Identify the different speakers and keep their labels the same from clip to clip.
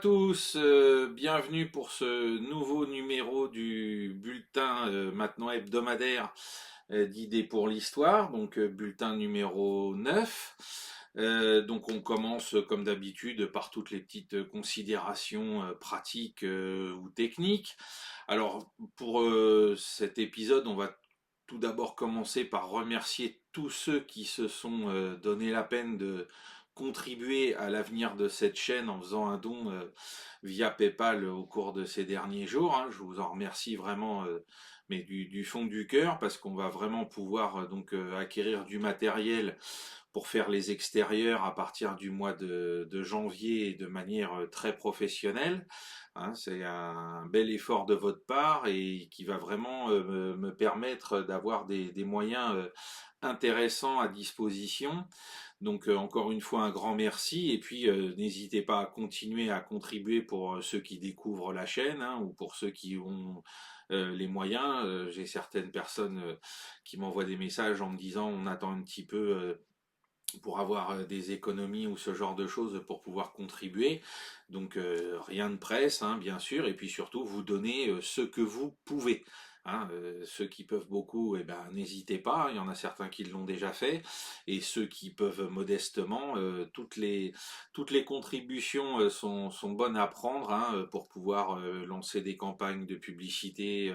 Speaker 1: tous, bienvenue pour ce nouveau numéro du bulletin maintenant hebdomadaire d'idées pour l'histoire, donc bulletin numéro 9. Donc on commence comme d'habitude par toutes les petites considérations pratiques ou techniques. Alors pour cet épisode, on va tout d'abord commencer par remercier tous ceux qui se sont donné la peine de contribuer à l'avenir de cette chaîne en faisant un don via PayPal au cours de ces derniers jours, hein. Je vous en remercie vraiment, mais du fond du cœur, parce qu'on va vraiment pouvoir acquérir du matériel pour faire les extérieurs à partir du mois de janvier de manière très professionnelle. Hein, c'est un bel effort de votre part et qui va vraiment me permettre d'avoir des moyens intéressants à disposition. Donc encore une fois un grand merci et puis n'hésitez pas à continuer à contribuer pour ceux qui découvrent la chaîne, hein, ou pour ceux qui ont les moyens. J'ai certaines personnes qui m'envoient des messages en me disant on attend un petit peu pour avoir des économies ou ce genre de choses pour pouvoir contribuer. Donc rien ne presse, hein, bien sûr, et puis surtout vous donnez ce que vous pouvez. Hein, ceux qui peuvent beaucoup, eh ben, n'hésitez pas, il y en a certains qui l'ont déjà fait, et ceux qui peuvent modestement, toutes les contributions sont bonnes à prendre, hein, pour pouvoir lancer des campagnes de publicité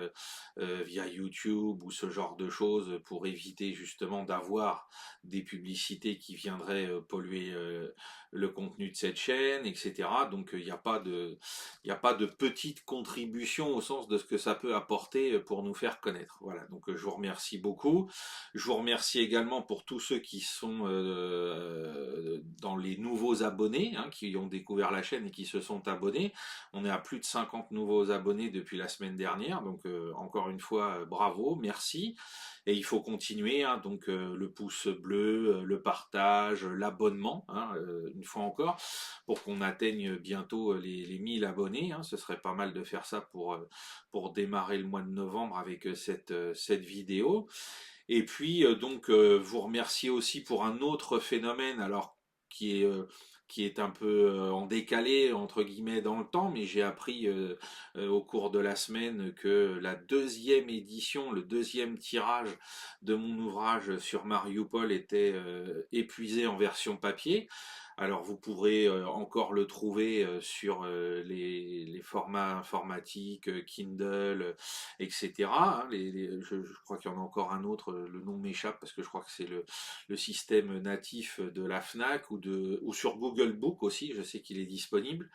Speaker 1: via YouTube ou ce genre de choses pour éviter justement d'avoir des publicités qui viendraient polluer le contenu de cette chaîne, etc. Donc il n'y a pas de petite contribution au sens de ce que ça peut apporter pour nous faire connaître. Voilà, donc je vous remercie beaucoup. Je vous remercie également pour tous ceux qui sont dans les nouveaux abonnés, hein, qui ont découvert la chaîne et qui se sont abonnés. On est à plus de 50 nouveaux abonnés depuis la semaine dernière, donc encore une fois, bravo, merci. Et il faut continuer, hein, donc le pouce bleu, le partage, l'abonnement, hein, une fois encore, pour qu'on atteigne bientôt les 1000 abonnés. Hein. Ce serait pas mal de faire ça pour démarrer le mois de novembre avec cette vidéo. Et puis vous remercier aussi pour un autre phénomène, alors qui est euh, qui est un peu en décalé entre guillemets dans le temps, mais j'ai appris au cours de la semaine que la deuxième édition, le deuxième tirage de mon ouvrage sur Mariupol était épuisé en version papier. Alors vous pourrez encore le trouver sur les formats informatiques, Kindle, etc. Hein. Je crois qu'il y en a encore un autre, le nom m'échappe parce que je crois que c'est le système natif de la Fnac ou sur Google Book aussi, je sais qu'il est disponible.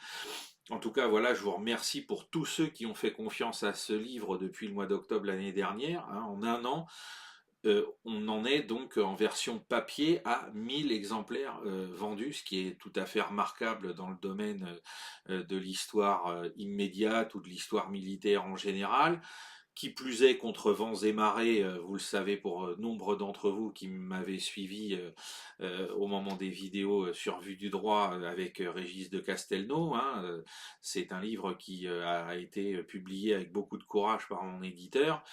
Speaker 1: En tout cas, voilà, je vous remercie pour tous ceux qui ont fait confiance à ce livre depuis le mois d'octobre l'année dernière. Hein. En un an, on en est donc en version papier à 1000 exemplaires vendus, ce qui est tout à fait remarquable dans le domaine de l'histoire immédiate ou de l'histoire militaire en général. Qui plus est, contre vents et marées, vous le savez pour nombre d'entre vous qui m'avaient suivi au moment des vidéos sur Vue du droit avec Régis de Castelnau. Hein, c'est un livre qui a été publié avec beaucoup de courage par mon éditeur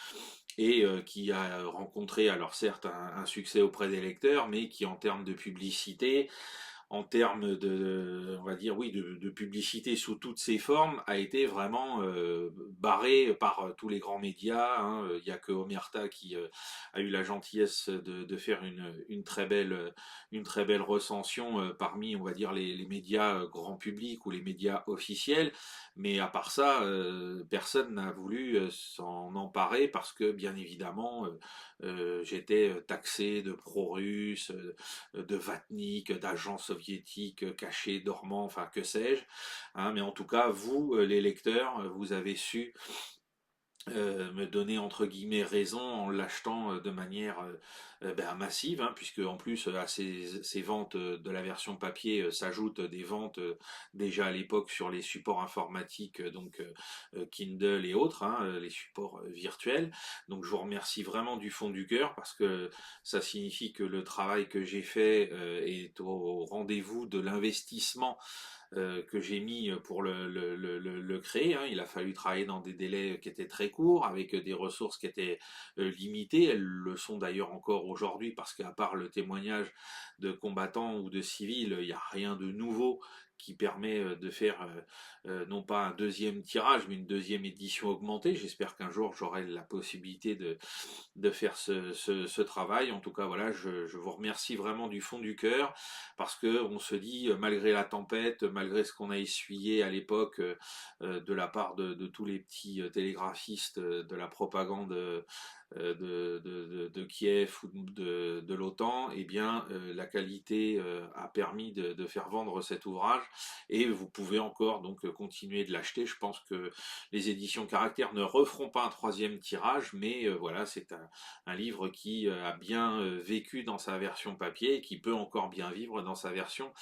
Speaker 1: et qui a rencontré alors certes un succès auprès des lecteurs, mais qui en termes de publicité, en termes on va dire oui, de publicité sous toutes ses formes, a été vraiment barré par tous les grands médias. Hein. Il n'y a que Omerta qui a eu la gentillesse de faire une très belle recension parmi, on va dire, les médias grand public ou les médias officiels. Mais à part ça, personne n'a voulu s'en emparer parce que, bien évidemment, j'étais taxé de pro-russe, de vatnik, d'agents soviétiques cachés, dormants, enfin que sais-je. Hein, mais en tout cas, vous, les lecteurs, vous avez su me donner entre guillemets raison en l'achetant de manière massive, hein, puisque en plus à ces ventes de la version papier s'ajoutent des ventes déjà à l'époque sur les supports informatiques, Kindle et autres, hein, les supports virtuels. Donc je vous remercie vraiment du fond du cœur parce que ça signifie que le travail que j'ai fait est au rendez-vous de l'investissement que j'ai mis pour le créer. Hein. Il a fallu travailler dans des délais qui étaient très courts, avec des ressources qui étaient limitées. Elles le sont d'ailleurs encore aujourd'hui, parce qu'à part le témoignage de combattants ou de civils, il n'y a rien de nouveau qui permet de faire non pas un deuxième tirage, mais une deuxième édition augmentée. J'espère qu'un jour j'aurai la possibilité de faire ce travail. En tout cas, voilà, je vous remercie vraiment du fond du cœur, parce que on se dit, malgré la tempête, malgré ce qu'on a essuyé à l'époque de la part de tous les petits télégraphistes de la propagande de Kiev ou de l'OTAN, eh bien la qualité a permis de faire vendre cet ouvrage, et vous pouvez encore donc continuer de l'acheter. Je pense que les éditions Caractère ne referont pas un troisième tirage, mais voilà, c'est un livre qui a bien vécu dans sa version papier et qui peut encore bien vivre dans sa version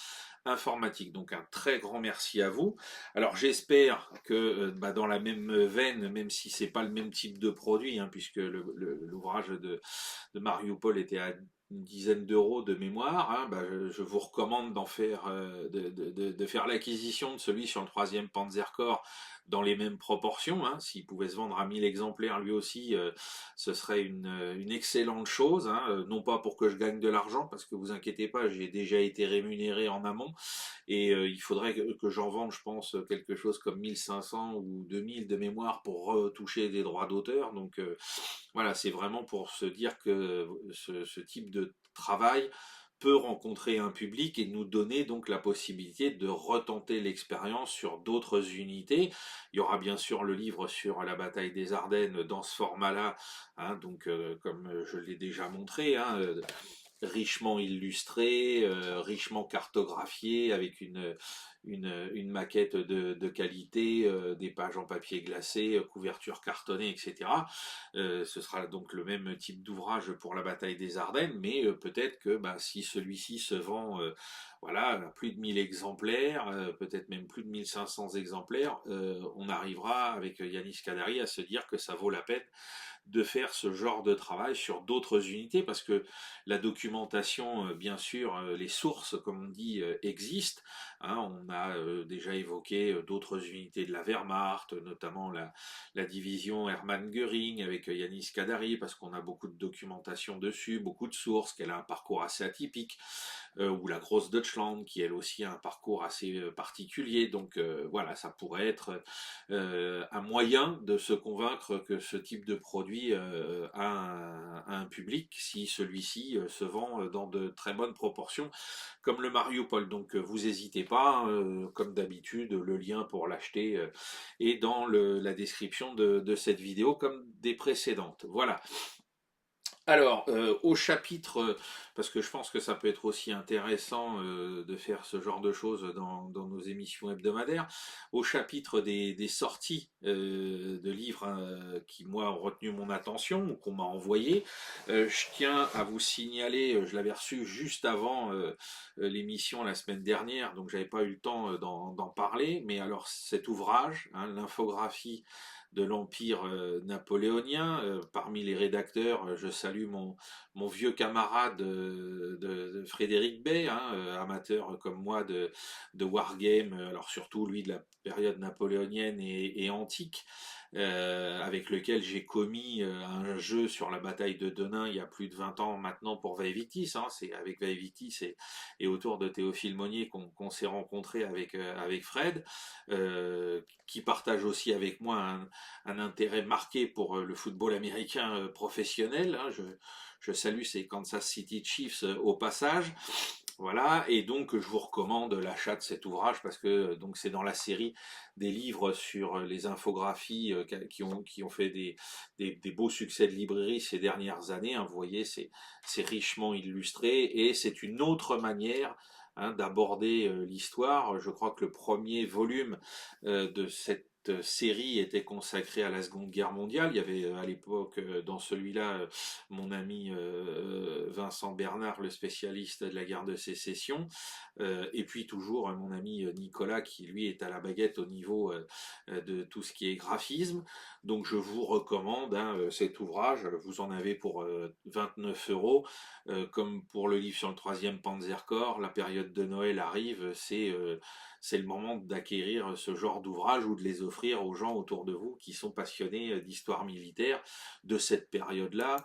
Speaker 1: informatique. Donc un très grand merci à vous. Alors j'espère que dans la même veine, même si c'est pas le même type de produit, hein, puisque l'ouvrage de Mariupol était à une dizaine d'euros de mémoire, hein, je vous recommande d'en faire, de faire l'acquisition de celui sur le troisième Panzerkorps dans les mêmes proportions. Hein. S'il pouvait se vendre à 1000 exemplaires lui aussi, ce serait une excellente chose. Hein. Non pas pour que je gagne de l'argent, parce que vous inquiétez pas, j'ai déjà été rémunéré en amont, et il faudrait que j'en vende, je pense, quelque chose comme 1500 ou 2000 de mémoire pour retoucher des droits d'auteur. Donc voilà, c'est vraiment pour se dire que ce type de travail peut rencontrer un public et nous donner donc la possibilité de retenter l'expérience sur d'autres unités. Il y aura bien sûr le livre sur la bataille des Ardennes dans ce format-là, hein, donc comme je l'ai déjà montré, hein, richement illustré, richement cartographié, avec une maquette de qualité, des pages en papier glacé, couverture cartonnée, etc. Ce sera donc le même type d'ouvrage pour la bataille des Ardennes, mais peut-être que si celui-ci se vend voilà, à plus de 1000 exemplaires, peut-être même plus de 1500 exemplaires, on arrivera avec Yanis Kadari à se dire que ça vaut la peine de faire ce genre de travail sur d'autres unités, parce que la documentation, bien sûr, les sources, comme on dit, existent. Hein, on a déjà évoqué d'autres unités de la Wehrmacht, notamment la division Hermann Göring avec Yanis Kadari, parce qu'on a beaucoup de documentation dessus, beaucoup de sources, qu'elle a un parcours assez atypique, ou la Grosse Deutschland, qui elle aussi a un parcours assez particulier. Donc voilà, ça pourrait être un moyen de se convaincre que ce type de produit a un public, si celui-ci se vend dans de très bonnes proportions, comme le Mariupol. Donc vous n'hésitez pas, hein, comme d'habitude, le lien pour l'acheter est dans la description de cette vidéo, comme des précédentes. Voilà. Alors, au chapitre, parce que je pense que ça peut être aussi intéressant de faire ce genre de choses dans nos émissions hebdomadaires, au chapitre des sorties de livres qui, moi, ont retenu mon attention ou qu'on m'a envoyé, je tiens à vous signaler, je l'avais reçu juste avant l'émission la semaine dernière, donc j'avais pas eu le temps d'en parler, mais alors cet ouvrage, hein, l'infographie de l'Empire napoléonien. Parmi les rédacteurs, je salue mon vieux camarade de Frédéric Bay, hein, amateur comme moi de wargame, alors surtout lui de la période napoléonienne et antique, avec lequel j'ai commis un jeu sur la bataille de Denain il y a plus de 20 ans maintenant pour Vaevictis. Hein, c'est avec Vaevictis et autour de Théophile Monnier qu'on s'est rencontré avec Fred, qui partage aussi avec moi un intérêt marqué pour le football américain professionnel. Hein. Je salue ces Kansas City Chiefs au passage. Voilà, et donc je vous recommande l'achat de cet ouvrage, parce que donc c'est dans la série des livres sur les infographies qui ont fait des beaux succès de librairie ces dernières années. Hein. Vous voyez, c'est richement illustré, et c'est une autre manière, hein, d'aborder l'histoire. Je crois que le premier volume de cette série était consacrée à la Seconde Guerre mondiale. Il y avait à l'époque, dans celui-là, mon ami Vincent Bernard, le spécialiste de la guerre de sécession, et puis toujours mon ami Nicolas, qui lui est à la baguette au niveau de tout ce qui est graphisme. Donc je vous recommande, hein, cet ouvrage. Vous en avez pour 29 euros. Comme pour le livre sur le troisième Panzerkorps, la période de Noël arrive, c'est le moment d'acquérir ce genre d'ouvrage ou de les offrir aux gens autour de vous qui sont passionnés d'histoire militaire de cette période-là,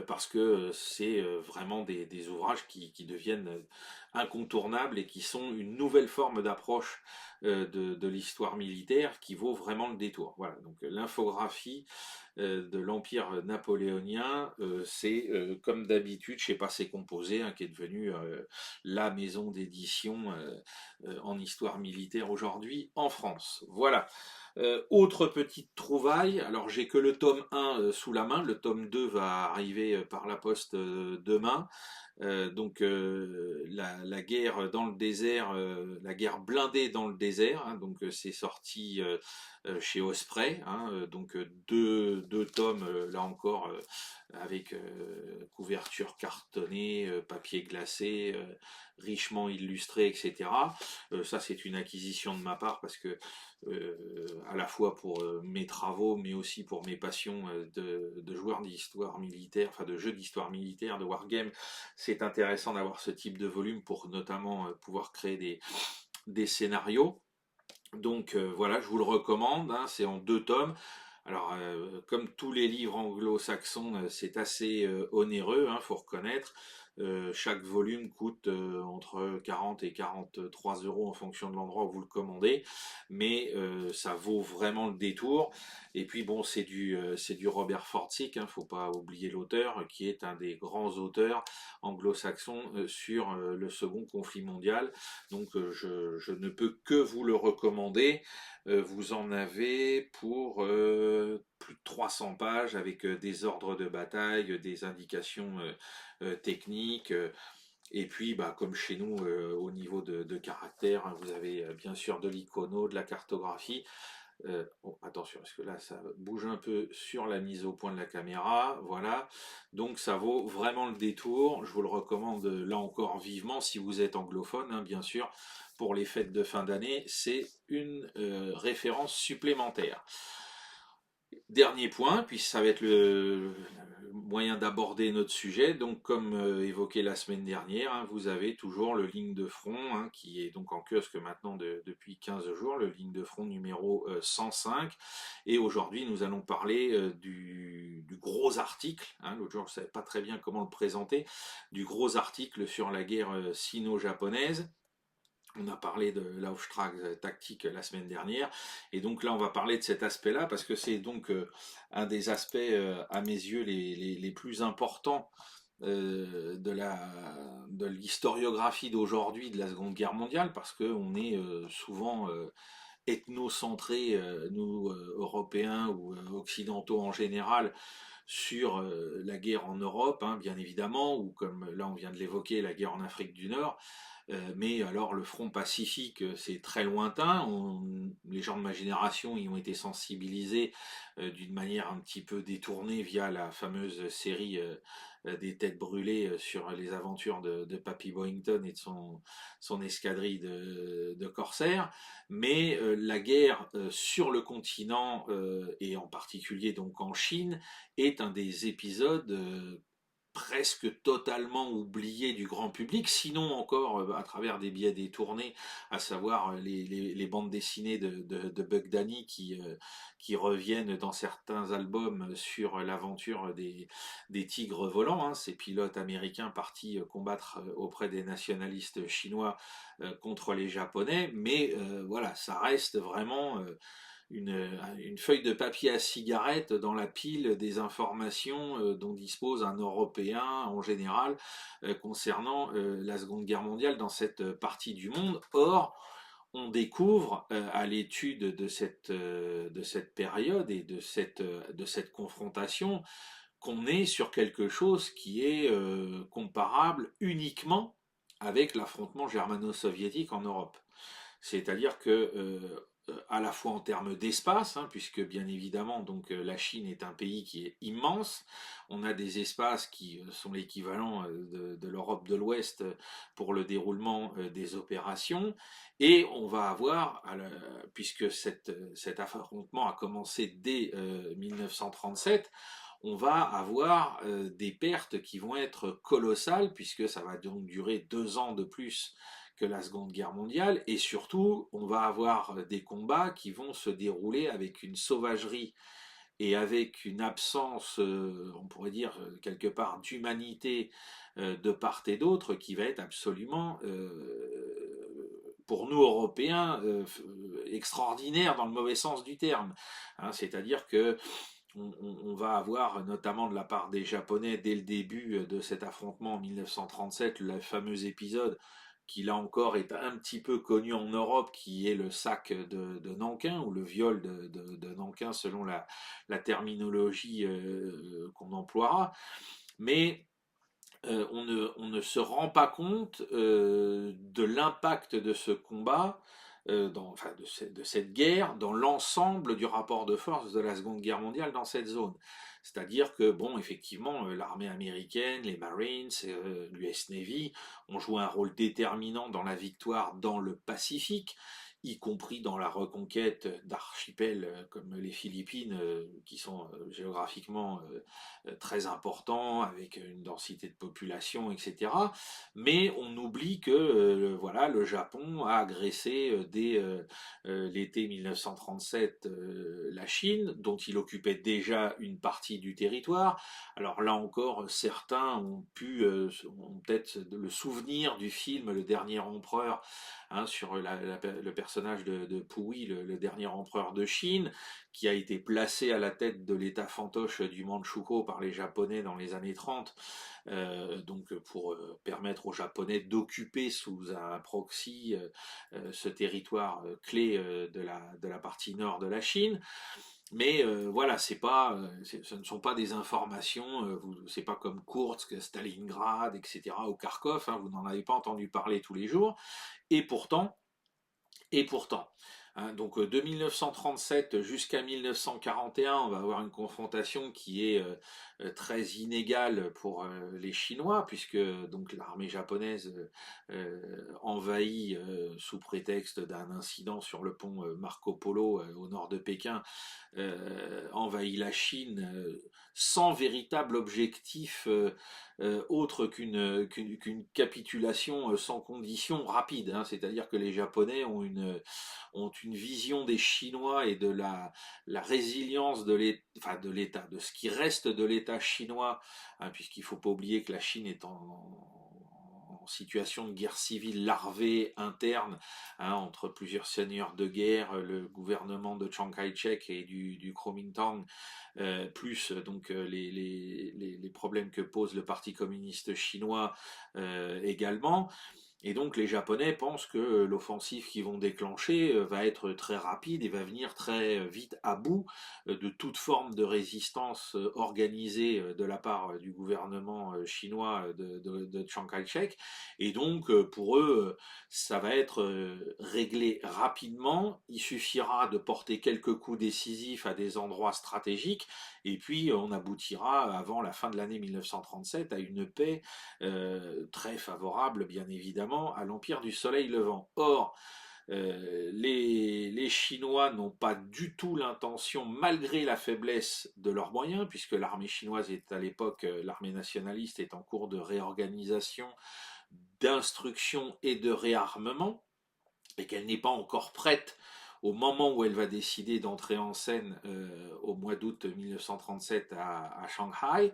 Speaker 1: parce que c'est vraiment des ouvrages qui deviennent incontournables et qui sont une nouvelle forme d'approche de l'histoire militaire qui vaut vraiment le détour. Voilà, donc l'infographie de l'Empire napoléonien, c'est comme d'habitude chez Passé Composé, hein, qui est devenu la maison d'édition en histoire militaire aujourd'hui en France. Voilà. Autre petite trouvaille, alors j'ai que le tome 1 sous la main, le tome 2 va arriver par la poste demain. La guerre dans le désert, la guerre blindée dans le désert, hein, donc c'est sorti chez Osprey, hein, deux tomes là encore avec couverture cartonnée, papier glacé, richement illustré, etc. Ça c'est une acquisition de ma part parce que à la fois pour mes travaux, mais aussi pour mes passions de joueurs d'histoire militaire, enfin de jeux d'histoire militaire, de wargame, c'est intéressant d'avoir ce type de volume pour notamment pouvoir créer des scénarios. Donc voilà, je vous le recommande, hein, c'est en 2 tomes. Alors, comme tous les livres anglo-saxons, c'est assez onéreux, hein, faut reconnaître. Chaque volume coûte entre 40 et 43 euros en fonction de l'endroit où vous le commandez, mais ça vaut vraiment le détour. Et puis bon, c'est du Robert Forsyth, hein, faut pas oublier l'auteur, qui est un des grands auteurs anglo-saxons sur le second conflit mondial. Donc je ne peux que vous le recommander. Vous en avez pour plus de 300 pages avec des ordres de bataille, des indications techniques. Et puis, bah, comme chez nous, au niveau de caractère, hein, vous avez bien sûr de l'icono, de la cartographie. Oh, attention, parce que là, ça bouge un peu sur la mise au point de la caméra. Voilà. Donc, ça vaut vraiment le détour. Je vous le recommande là encore vivement si vous êtes anglophone, hein, bien sûr. Pour les fêtes de fin d'année, c'est une référence supplémentaire. Dernier point, puis ça va être le moyen d'aborder notre sujet. Donc, comme évoqué la semaine dernière, hein, vous avez toujours le ligne de front, hein, qui est donc en kiosque maintenant depuis 15 jours, le ligne de front numéro 105. Et aujourd'hui, nous allons parler du gros article. Hein, l'autre jour, je ne savais pas très bien comment le présenter, du gros article sur la guerre sino-japonaise. On a parlé de l'Auftrag-Taktik la semaine dernière, et donc là on va parler de cet aspect-là, parce que c'est donc un des aspects à mes yeux les plus importants de l'historiographie d'aujourd'hui de la Seconde Guerre mondiale, parce qu'on est souvent ethnocentré, nous Européens ou Occidentaux en général, sur la guerre en Europe, hein, bien évidemment, ou comme là on vient de l'évoquer, la guerre en Afrique du Nord. Mais alors le front pacifique, c'est très lointain. Les gens de ma génération y ont été sensibilisés d'une manière un petit peu détournée via la fameuse série des têtes brûlées sur les aventures de Papy Boyington et de son escadrille de corsaires. Mais la guerre sur le continent, et en particulier donc en Chine, est un des épisodes presque totalement oublié du grand public, sinon encore à travers des biais détournés, à savoir les bandes dessinées de Buck Danny qui reviennent dans certains albums sur l'aventure des tigres volants, hein, ces pilotes américains partis combattre auprès des nationalistes chinois contre les Japonais, mais voilà, ça reste vraiment une feuille de papier à cigarette dans la pile des informations dont dispose un Européen en général concernant la Seconde Guerre mondiale dans cette partie du monde. Or, on découvre à l'étude de cette période et de cette confrontation qu'on est sur quelque chose qui est comparable uniquement avec l'affrontement germano-soviétique en Europe. C'est-à-dire que à la fois en termes d'espace, hein, puisque bien évidemment donc la Chine est un pays qui est immense, on a des espaces qui sont l'équivalent de l'Europe de l'Ouest pour le déroulement des opérations, et on va avoir, puisque cet affrontement a commencé dès 1937, on va avoir des pertes qui vont être colossales, puisque ça va donc durer 2 ans de plus que la Seconde Guerre mondiale, et surtout, on va avoir des combats qui vont se dérouler avec une sauvagerie et avec une absence, on pourrait dire quelque part, d'humanité de part et d'autre qui va être absolument, pour nous Européens, extraordinaire dans le mauvais sens du terme. Hein, c'est-à-dire que on va avoir notamment de la part des Japonais dès le début de cet affrontement en 1937 le fameux épisode qui là encore est un petit peu connu en Europe, qui est le sac de Nankin, ou le viol de Nankin selon la terminologie qu'on emploiera. Mais on ne se rend pas compte de l'impact de ce combat, enfin de cette guerre, dans l'ensemble du rapport de force de la Seconde Guerre mondiale dans cette zone. C'est-à-dire que, bon, effectivement, l'armée américaine, les Marines, l'US Navy ont joué un rôle déterminant dans la victoire dans le Pacifique, y compris dans la reconquête d'archipels comme les Philippines, qui sont géographiquement très importants, avec une densité de population, etc. Mais on oublie que voilà, le Japon a agressé dès l'été 1937 la Chine, dont il occupait déjà une partie du territoire. Alors là encore, certains ont peut-être le souvenir du film Le Dernier Empereur, hein, sur le personnage de Puyi, le dernier empereur de Chine, qui a été placé à la tête de l'état fantoche du Manchukuo par les Japonais dans les années 30, donc pour permettre aux Japonais d'occuper sous un proxy ce territoire clé de la partie nord de la Chine. Mais voilà, ce ne sont pas des informations, c'est pas comme Kursk, Stalingrad, etc., ou Kharkov, hein, vous n'en avez pas entendu parler tous les jours. Et pourtant, et pourtant, hein, donc de 1937 jusqu'à 1941, on va avoir une confrontation qui est très inégale pour les Chinois, puisque donc l'armée japonaise envahit sous prétexte d'un incident sur le pont Marco Polo au nord de Pékin, envahit la Chine sans véritable objectif autre qu'une capitulation sans condition rapide, hein. C'est-à-dire que les Japonais ont une vision des Chinois et de la résilience de l'État, de ce qui reste de l'État chinois, hein, puisqu'il ne faut pas oublier que la Chine est en situation de guerre civile larvée interne, hein, entre plusieurs seigneurs de guerre, le gouvernement de Chiang Kai-shek et du Kuomintang, plus donc les problèmes que pose le Parti communiste chinois également. Et donc les Japonais pensent que l'offensive qu'ils vont déclencher va être très rapide et va venir très vite à bout de toute forme de résistance organisée de la part du gouvernement chinois de Chiang Kai-shek. Et donc pour eux, ça va être réglé rapidement. Il suffira de porter quelques coups décisifs à des endroits stratégiques et puis on aboutira avant la fin de l'année 1937 à une paix très favorable, bien évidemment, à l'Empire du Soleil Levant. Or, les Chinois n'ont pas du tout l'intention, malgré la faiblesse de leurs moyens, puisque l'armée chinoise est à l'époque, l'armée nationaliste est en cours de réorganisation, d'instruction et de réarmement, et qu'elle n'est pas encore prête au moment où elle va décider d'entrer en scène au mois d'août 1937 à Shanghai.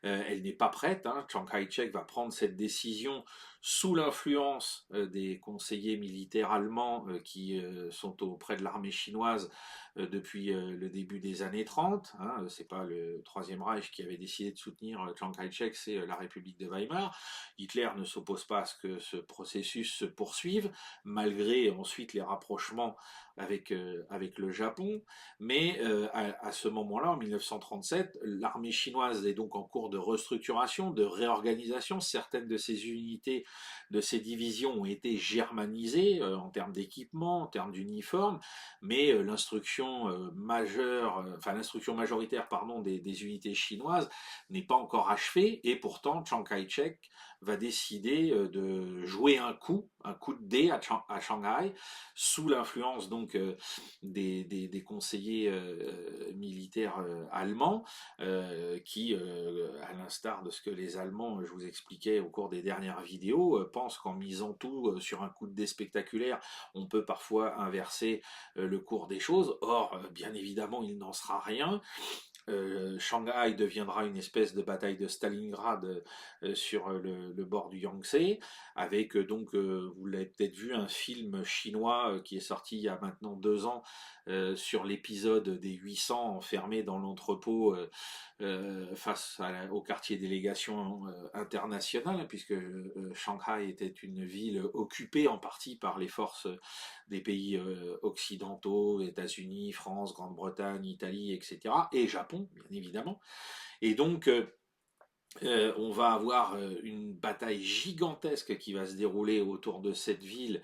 Speaker 1: Elle n'est pas prête, hein. Chiang Kai-shek va prendre cette décision sous l'influence des conseillers militaires allemands qui sont auprès de l'armée chinoise depuis le début des années 30. Hein. C'est pas le Troisième Reich qui avait décidé de soutenir Chiang Kai-shek, c'est la République de Weimar. Hitler ne s'oppose pas à ce que ce processus se poursuive, malgré ensuite les rapprochements avec le Japon. Mais à ce moment-là, en 1937, l'armée chinoise est donc en cours de restructuration, de réorganisation. Certaines de ses unités, de ses divisions ont été germanisées en termes d'équipement, en termes d'uniformes, mais l'instruction l'instruction majoritaire, pardon, des unités chinoises n'est pas encore achevée, et pourtant Chiang Kai-shek va décider de jouer un coup de dé à Shanghai, sous l'influence donc des conseillers militaires allemands, qui, à l'instar de ce que les Allemands, je vous expliquais au cours des dernières vidéos, pensent qu'en misant tout sur un coup de dé spectaculaire, on peut parfois inverser le cours des choses. Or, bien évidemment, il n'en sera rien. Shanghai deviendra une espèce de bataille de Stalingrad sur le bord du Yangtze, avec donc, vous l'avez peut-être vu, un film chinois qui est sorti il y a maintenant 2 ans sur l'épisode des 800 enfermés dans l'entrepôt face au quartier délégation internationale, puisque Shanghai était une ville occupée en partie par les forces des pays occidentaux, États-Unis, France, Grande-Bretagne, Italie, etc., et Japon, bien évidemment. Et donc, on va avoir une bataille gigantesque qui va se dérouler autour de cette ville,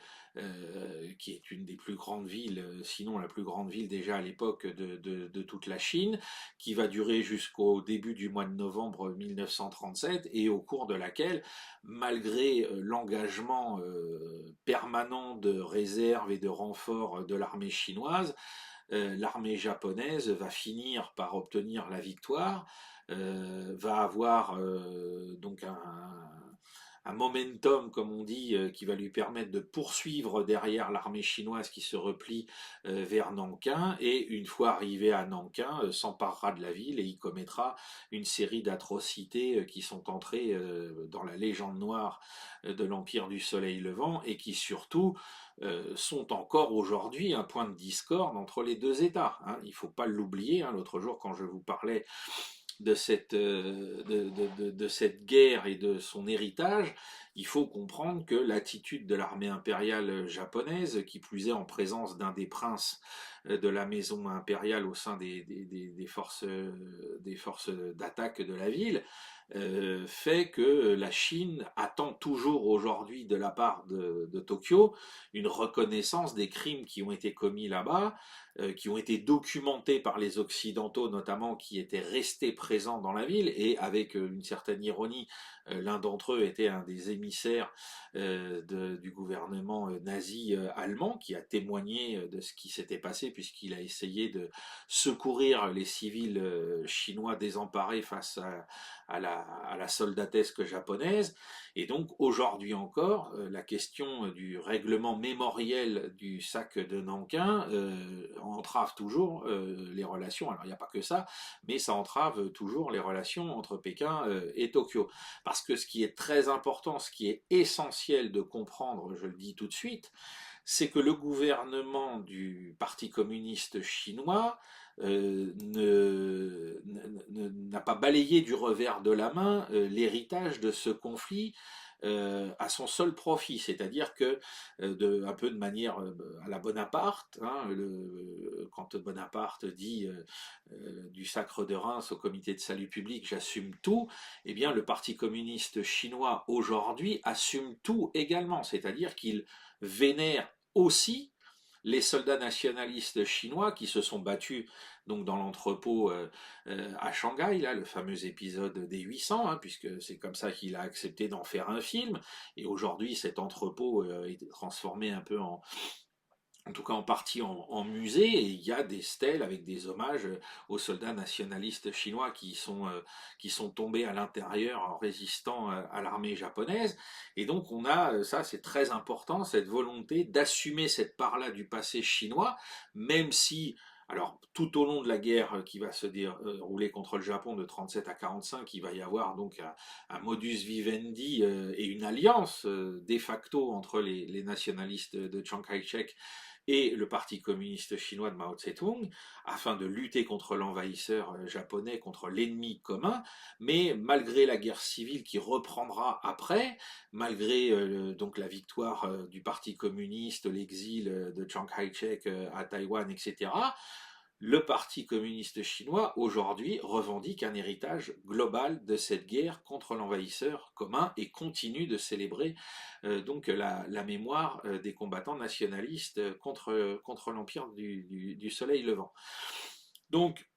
Speaker 1: qui est une des plus grandes villes, sinon la plus grande ville déjà à l'époque de toute la Chine, qui va durer jusqu'au début du mois de novembre 1937, et au cours de laquelle, malgré l'engagement permanent de réserve et de renfort de l'armée chinoise, l'armée japonaise va finir par obtenir la victoire, va avoir donc un momentum, comme on dit, qui va lui permettre de poursuivre derrière l'armée chinoise qui se replie vers Nankin, et une fois arrivé à Nankin, s'emparera de la ville et y commettra une série d'atrocités qui sont entrées dans la légende noire de l'Empire du Soleil Levant, et qui surtout sont encore aujourd'hui un point de discorde entre les deux États. Hein. Il ne faut pas l'oublier. Hein. L'autre jour, quand je vous parlais de cette guerre et de son héritage, il faut comprendre que l'attitude de l'armée impériale japonaise, qui plus est en présence d'un des princes de la maison impériale au sein des forces d'attaque de la ville, fait que la Chine attend toujours aujourd'hui de la part de Tokyo une reconnaissance des crimes qui ont été commis là-bas, qui ont été documentés par les Occidentaux notamment, qui étaient restés présents dans la ville, et avec une certaine ironie, l'un d'entre eux était un des émissaires du gouvernement nazi allemand, qui a témoigné de ce qui s'était passé, puisqu'il a essayé de secourir les civils chinois désemparés face à la soldatesque japonaise. Et donc aujourd'hui encore, la question du règlement mémoriel du sac de Nankin entrave toujours les relations. Alors il n'y a pas que ça, mais ça entrave toujours les relations entre Pékin et Tokyo. Parce que ce qui est très important, ce qui est essentiel de comprendre, je le dis tout de suite, c'est que le gouvernement du Parti communiste chinois n'a pas balayé du revers de la main l'héritage de ce conflit à son seul profit, c'est-à-dire que un peu de manière à la Bonaparte, hein, quand Bonaparte dit du sacre de Reims au comité de salut public, j'assume tout, eh bien le Parti communiste chinois aujourd'hui assume tout également, c'est-à-dire qu'il vénère aussi les soldats nationalistes chinois qui se sont battus donc dans l'entrepôt à Shanghai, là, le fameux épisode des 800, hein, puisque c'est comme ça qu'il a accepté d'en faire un film. Et aujourd'hui, cet entrepôt est transformé un peu en tout cas en partie en musée, et il y a des stèles avec des hommages aux soldats nationalistes chinois qui sont tombés à l'intérieur en résistant à l'armée japonaise. Et donc on a, ça c'est très important, cette volonté d'assumer cette part-là du passé chinois, même si, alors tout au long de la guerre qui va se dérouler contre le Japon de 37 à 45, il va y avoir donc un modus vivendi et une alliance de facto entre les nationalistes de Chiang Kai-shek et le Parti communiste chinois de Mao Tse-tung, afin de lutter contre l'envahisseur japonais, contre l'ennemi commun. Mais malgré la guerre civile qui reprendra après, malgré donc la victoire du Parti communiste, l'exil de Chiang Kai-shek à Taïwan, etc., le Parti communiste chinois aujourd'hui revendique un héritage global de cette guerre contre l'envahisseur commun, et continue de célébrer donc la mémoire des combattants nationalistes contre l'Empire du Soleil Levant. Donc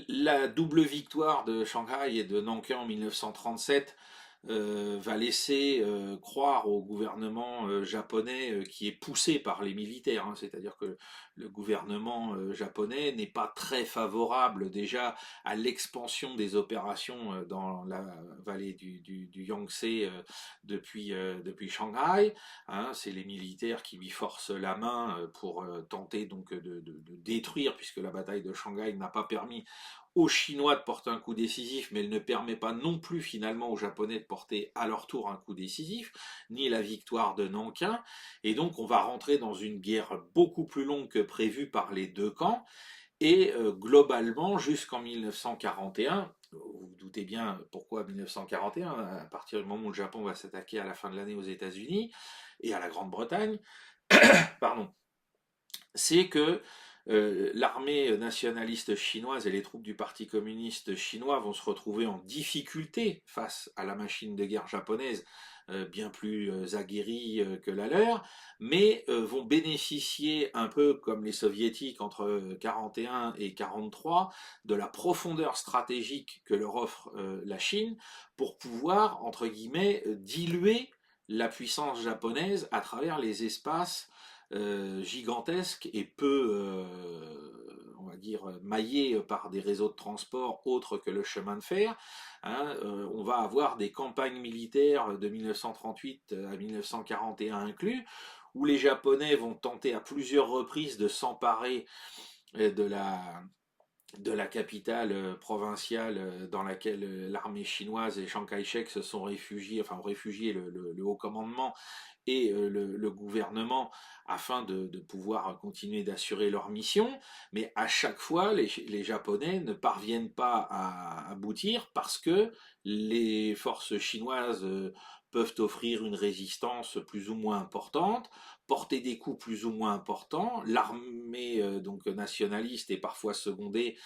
Speaker 1: la double victoire de Shanghai et de Nankin en 1937 va laisser croire au gouvernement japonais, qui est poussé par les militaires, hein, c'est-à-dire que le gouvernement japonais n'est pas très favorable déjà à l'expansion des opérations dans la vallée du Yangtze depuis Shanghai. Hein, c'est les militaires qui lui forcent la main pour tenter donc de détruire, puisque la bataille de Shanghai n'a pas permis aux Chinois de porter un coup décisif, mais elle ne permet pas non plus finalement aux Japonais de porter à leur tour un coup décisif, ni la victoire de Nankin. Et donc on va rentrer dans une guerre beaucoup plus longue que prévue par les deux camps. Et globalement, jusqu'en 1941, vous vous doutez bien pourquoi 1941, à partir du moment où le Japon va s'attaquer à la fin de l'année aux États-Unis et à la Grande-Bretagne, pardon, c'est que l'armée nationaliste chinoise et les troupes du Parti communiste chinois vont se retrouver en difficulté face à la machine de guerre japonaise, bien plus aguerrie que la leur, mais vont bénéficier, un peu comme les soviétiques entre 41 et 43, de la profondeur stratégique que leur offre la Chine pour pouvoir, entre guillemets, diluer la puissance japonaise à travers les espaces gigantesque et peu, on va dire, maillé par des réseaux de transport autres que le chemin de fer. Hein, on va avoir des campagnes militaires de 1938 à 1941 inclus, où les Japonais vont tenter à plusieurs reprises de s'emparer de la capitale provinciale dans laquelle l'armée chinoise et Chiang Kai-shek se sont réfugiés, enfin ont réfugié le haut commandement et le gouvernement afin de pouvoir continuer d'assurer leur mission. Mais à chaque fois, les Japonais ne parviennent pas à aboutir parce que les forces chinoises peuvent offrir une résistance plus ou moins importante, porter des coups plus ou moins importants. L'armée donc nationaliste est parfois secondée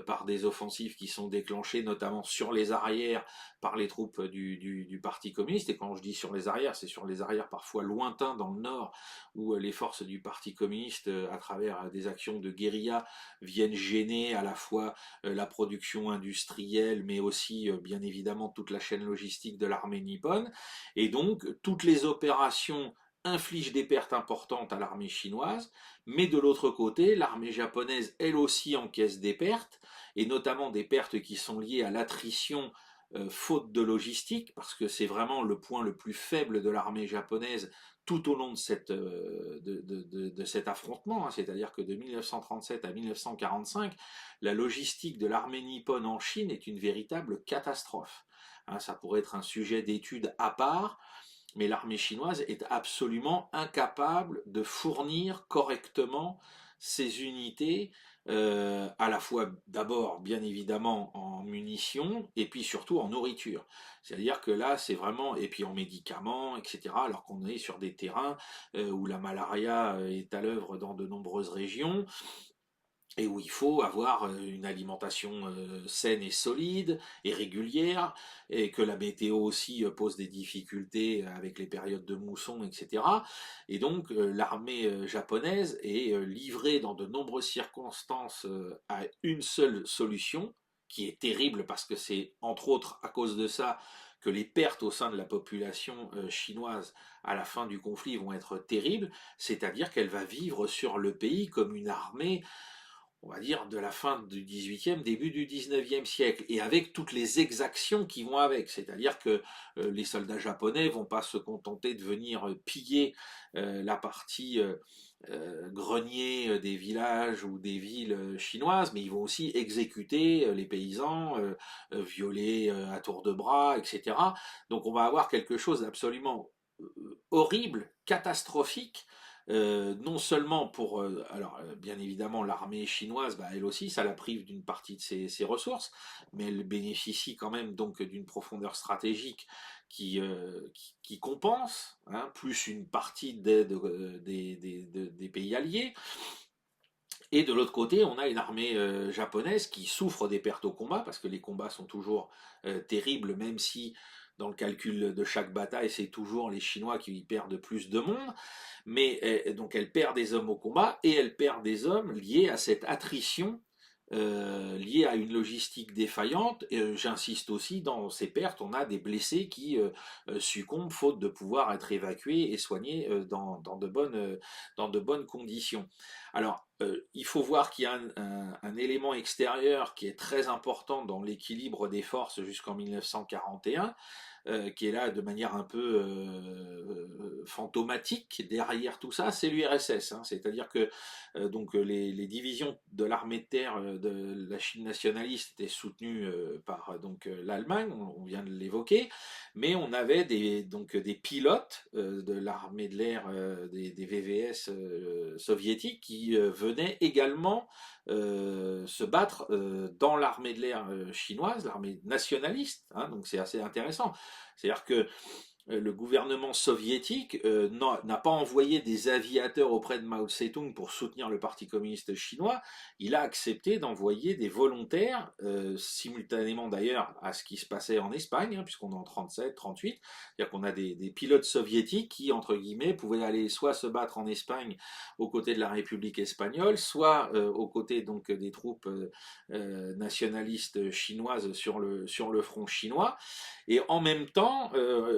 Speaker 1: par des offensives qui sont déclenchées notamment sur les arrières par les troupes du Parti communiste. Et quand je dis sur les arrières, c'est sur les arrières parfois lointains dans le nord, où les forces du Parti communiste, à travers des actions de guérilla, viennent gêner à la fois la production industrielle, mais aussi bien évidemment toute la chaîne logistique de l'armée nippone. Et donc toutes les opérations inflige des pertes importantes à l'armée chinoise, mais de l'autre côté, l'armée japonaise, elle aussi, encaisse des pertes, et notamment des pertes qui sont liées à l'attrition faute de logistique, parce que c'est vraiment le point le plus faible de l'armée japonaise tout au long de, de cet affrontement, hein. C'est-à-dire que de 1937 à 1945, la logistique de l'armée nippone en Chine est une véritable catastrophe. Hein, ça pourrait être un sujet d'étude à part, mais l'armée chinoise est absolument incapable de fournir correctement ses unités, à la fois d'abord bien évidemment en munitions et puis surtout en nourriture. C'est-à-dire que là c'est vraiment, et puis en médicaments, etc. Alors qu'on est sur des terrains où la malaria est à l'œuvre dans de nombreuses régions, et où il faut avoir une alimentation saine et solide et régulière, et que la météo aussi pose des difficultés avec les périodes de mousson, etc. Et donc l'armée japonaise est livrée dans de nombreuses circonstances à une seule solution, qui est terrible parce que c'est entre autres à cause de ça que les pertes au sein de la population chinoise à la fin du conflit vont être terribles, c'est-à-dire qu'elle va vivre sur le pays comme une armée, on va dire, de la fin du XVIIIe, début du XIXe siècle, et avec toutes les exactions qui vont avec. C'est-à-dire que les soldats japonais vont pas se contenter de venir piller la partie grenier des villages ou des villes chinoises, mais ils vont aussi exécuter les paysans, violer à tour de bras, etc. Donc on va avoir quelque chose d'absolument horrible, catastrophique, non seulement pour, alors bien évidemment l'armée chinoise, bah, elle aussi, ça la prive d'une partie de ses ressources, mais elle bénéficie quand même donc d'une profondeur stratégique qui compense, hein, plus une partie d'aide des pays alliés. Et de l'autre côté, on a une armée japonaise qui souffre des pertes au combat, parce que les combats sont toujours terribles, même si dans le calcul de chaque bataille, c'est toujours les Chinois qui perdent plus de monde. Mais donc elle perd des hommes au combat, et elle perd des hommes liés à cette attrition, liée à une logistique défaillante. J'insiste aussi, dans ces pertes, on a des blessés qui succombent faute de pouvoir être évacués et soignés dans de bonnes conditions. Alors, il faut voir qu'il y a un élément extérieur qui est très important dans l'équilibre des forces jusqu'en 1941, qui est là de manière un peu fantomatique derrière tout ça, c'est l'URSS. Hein. C'est-à-dire que donc les divisions de l'armée de terre de la Chine nationaliste étaient soutenues par donc l'Allemagne, on vient de l'évoquer, mais on avait donc des pilotes de l'armée de l'air, des VVS soviétiques qui venaient également se battre dans l'armée de l'air chinoise, l'armée nationaliste. Hein, donc c'est assez intéressant. C'est-à-dire que le gouvernement soviétique n'a pas envoyé des aviateurs auprès de Mao Tse-tung pour soutenir le Parti communiste chinois, il a accepté d'envoyer des volontaires, simultanément d'ailleurs à ce qui se passait en Espagne, hein, puisqu'on est en 37, 38, c'est-à-dire qu'on a des pilotes soviétiques qui, entre guillemets, pouvaient aller soit se battre en Espagne aux côtés de la République espagnole, soit aux côtés donc des troupes nationalistes chinoises sur le front chinois. Et en même temps,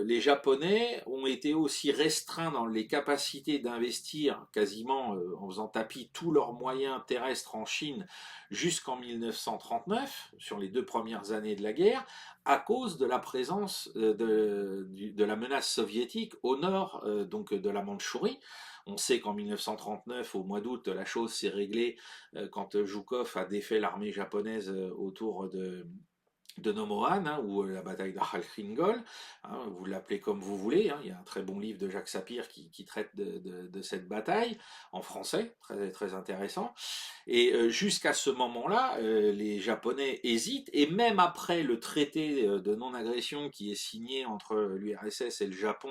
Speaker 1: les Japonais ont été aussi restreints dans les capacités d'investir quasiment en faisant tapis tous leurs moyens terrestres en Chine jusqu'en 1939, sur les 2 premières années de la guerre, à cause de la présence de la menace soviétique au nord donc de la Mandchourie. On sait qu'en 1939, au mois d'août, la chose s'est réglée quand Zhukov a défait l'armée japonaise autour de Nomohan, hein, ou la bataille d'Akhalkhingol, hein, vous l'appelez comme vous voulez, hein, il y a un très bon livre de Jacques Sapir qui traite de cette bataille, en français, très, très intéressant, et jusqu'à ce moment-là, les Japonais hésitent, et même après le traité de non-agression qui est signé entre l'URSS et le Japon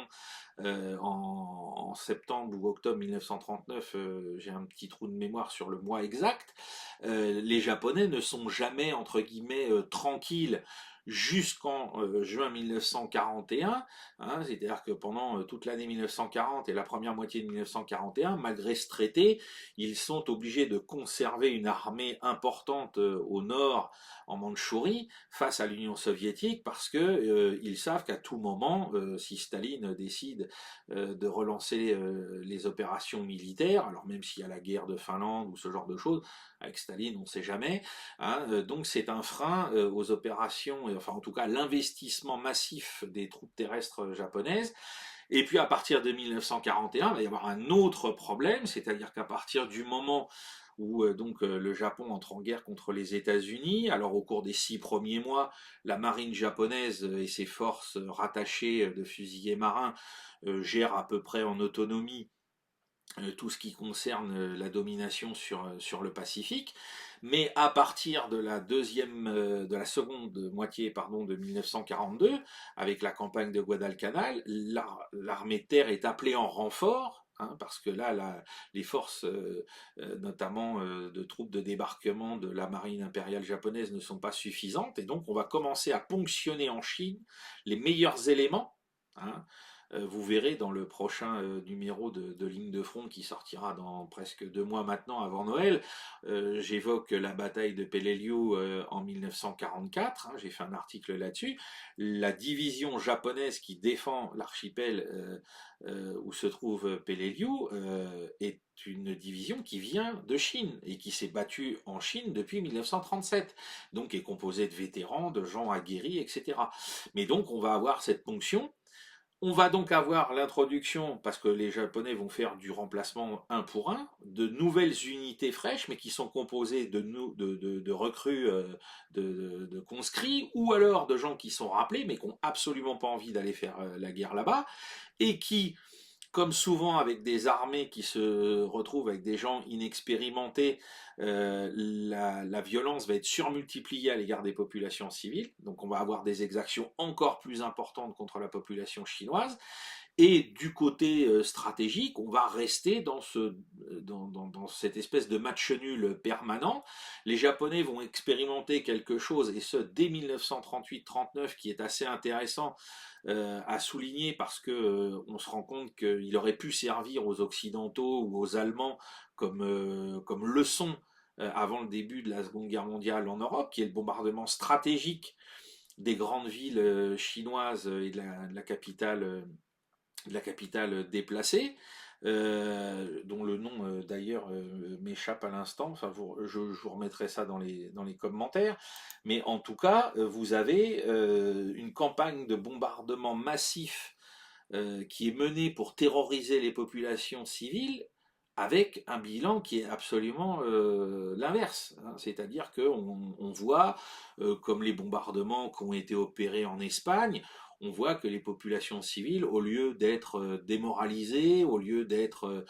Speaker 1: en septembre ou octobre 1939, j'ai un petit trou de mémoire sur le mois exact, les Japonais ne sont jamais, entre guillemets, tranquilles jusqu'en juin 1941, hein, c'est-à-dire que pendant toute l'année 1940 et la première moitié de 1941, malgré ce traité, ils sont obligés de conserver une armée importante au nord, en Mandchourie, face à l'Union soviétique, parce que ils savent qu'à tout moment, si Staline décide de relancer les opérations militaires, alors même s'il y a la guerre de Finlande ou ce genre de choses, avec Staline, on ne sait jamais. Hein, donc c'est un frein aux opérations, enfin en tout cas l'investissement massif des troupes terrestres japonaises. Et puis à partir de 1941, il va y avoir un autre problème, c'est-à-dire qu'à partir du moment où le Japon entre en guerre contre les États-Unis, alors au cours des 6 premiers mois, la marine japonaise et ses forces rattachées de fusiliers marins gèrent à peu près en autonomie tout ce qui concerne la domination sur le Pacifique, mais à partir de la seconde moitié pardon, de 1942, avec la campagne de Guadalcanal, l'armée de terre est appelée en renfort, hein, parce que là, les forces, notamment de troupes de débarquement de la marine impériale japonaise, ne sont pas suffisantes, et donc on va commencer à ponctionner en Chine les meilleurs éléments, hein. Vous verrez dans le prochain numéro de Ligne de Front qui sortira dans presque 2 mois maintenant avant Noël, j'évoque la bataille de Peleliu en 1944, hein, j'ai fait un article là-dessus. La division japonaise qui défend l'archipel où se trouve Peleliu est une division qui vient de Chine et qui s'est battue en Chine depuis 1937, donc est composée de vétérans, de gens aguerris, etc. Mais donc on va avoir cette ponction. On va donc avoir l'introduction, parce que les Japonais vont faire du remplacement un pour un, de nouvelles unités fraîches, mais qui sont composées de recrues, de conscrits, ou alors de gens qui sont rappelés, mais qui n'ont absolument pas envie d'aller faire la guerre là-bas, et qui, comme souvent avec des armées qui se retrouvent avec des gens inexpérimentés, la violence va être surmultipliée à l'égard des populations civiles. Donc on va avoir des exactions encore plus importantes contre la population chinoise. Et du côté stratégique, on va rester dans cette espèce de match nul permanent. Les Japonais vont expérimenter quelque chose, et ce dès 1938-39, qui est assez intéressant à souligner, parce que on se rend compte qu'il aurait pu servir aux Occidentaux ou aux Allemands comme leçon avant le début de la Seconde Guerre mondiale en Europe, qui est le bombardement stratégique des grandes villes chinoises et de la capitale déplacée. dont le nom d'ailleurs m'échappe à l'instant, enfin je vous remettrai ça dans les commentaires, mais en tout cas, vous avez une campagne de bombardement massif qui est menée pour terroriser les populations civiles avec un bilan qui est absolument l'inverse, hein. C'est-à-dire qu'on voit, comme les bombardements qui ont été opérés en Espagne, on voit que les populations civiles, au lieu d'être démoralisées, au lieu d'être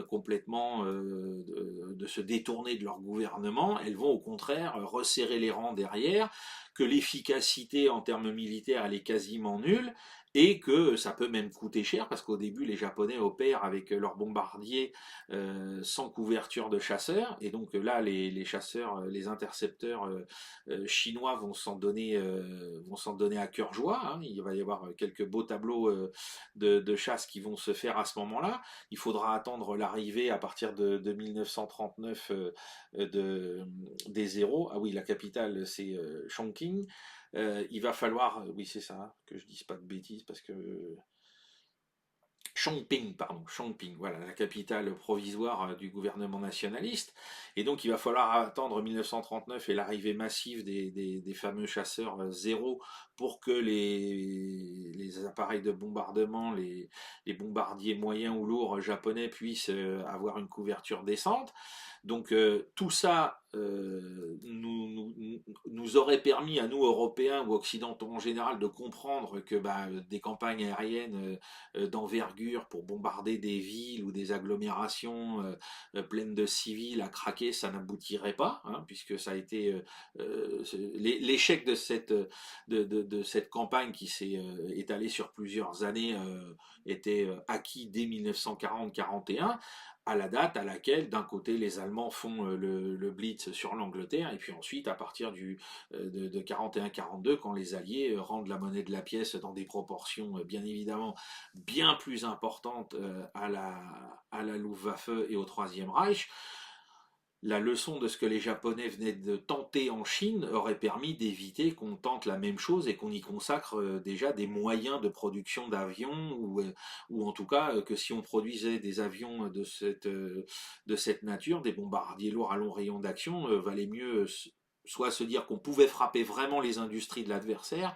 Speaker 1: complètement de se détourner de leur gouvernement, elles vont au contraire resserrer les rangs derrière, que l'efficacité en termes militaires elle est quasiment nulle, et que ça peut même coûter cher parce qu'au début les Japonais opèrent avec leurs bombardiers sans couverture de chasseurs, et donc là les chasseurs, les intercepteurs chinois vont s'en donner à cœur joie, hein. Il va y avoir quelques beaux tableaux de chasse qui vont se faire à ce moment-là. Il faudra attendre l'arrivée à partir de 1939 des zéros. Ah oui, la capitale c'est Chongqing. Il va falloir, oui c'est ça, hein, que je dise pas de bêtises parce que Chongping, pardon, Chongping, voilà, la capitale provisoire du gouvernement nationaliste. Et donc, il va falloir attendre 1939 et l'arrivée massive des fameux chasseurs zéro pour que les appareils de bombardement, les bombardiers moyens ou lourds japonais puissent avoir une couverture décente. Donc tout ça nous aurait permis à nous Européens ou Occidentaux en général de comprendre que des campagnes aériennes d'envergure pour bombarder des villes ou des agglomérations pleines de civils à craquer, ça n'aboutirait pas, hein, puisque ça a été l'échec de cette campagne qui s'est étalée sur plusieurs années était acquis dès 1940-41, à la date à laquelle, d'un côté, les Allemands font le Blitz sur l'Angleterre, et puis ensuite, à partir de 41-42, quand les Alliés rendent la monnaie de la pièce dans des proportions, bien évidemment, bien plus importantes à la Luftwaffe et au Troisième Reich, la leçon de ce que les Japonais venaient de tenter en Chine aurait permis d'éviter qu'on tente la même chose et qu'on y consacre déjà des moyens de production d'avions, ou en tout cas que si on produisait des avions de cette nature, des bombardiers lourds à long rayon d'action, valait mieux soit se dire qu'on pouvait frapper vraiment les industries de l'adversaire,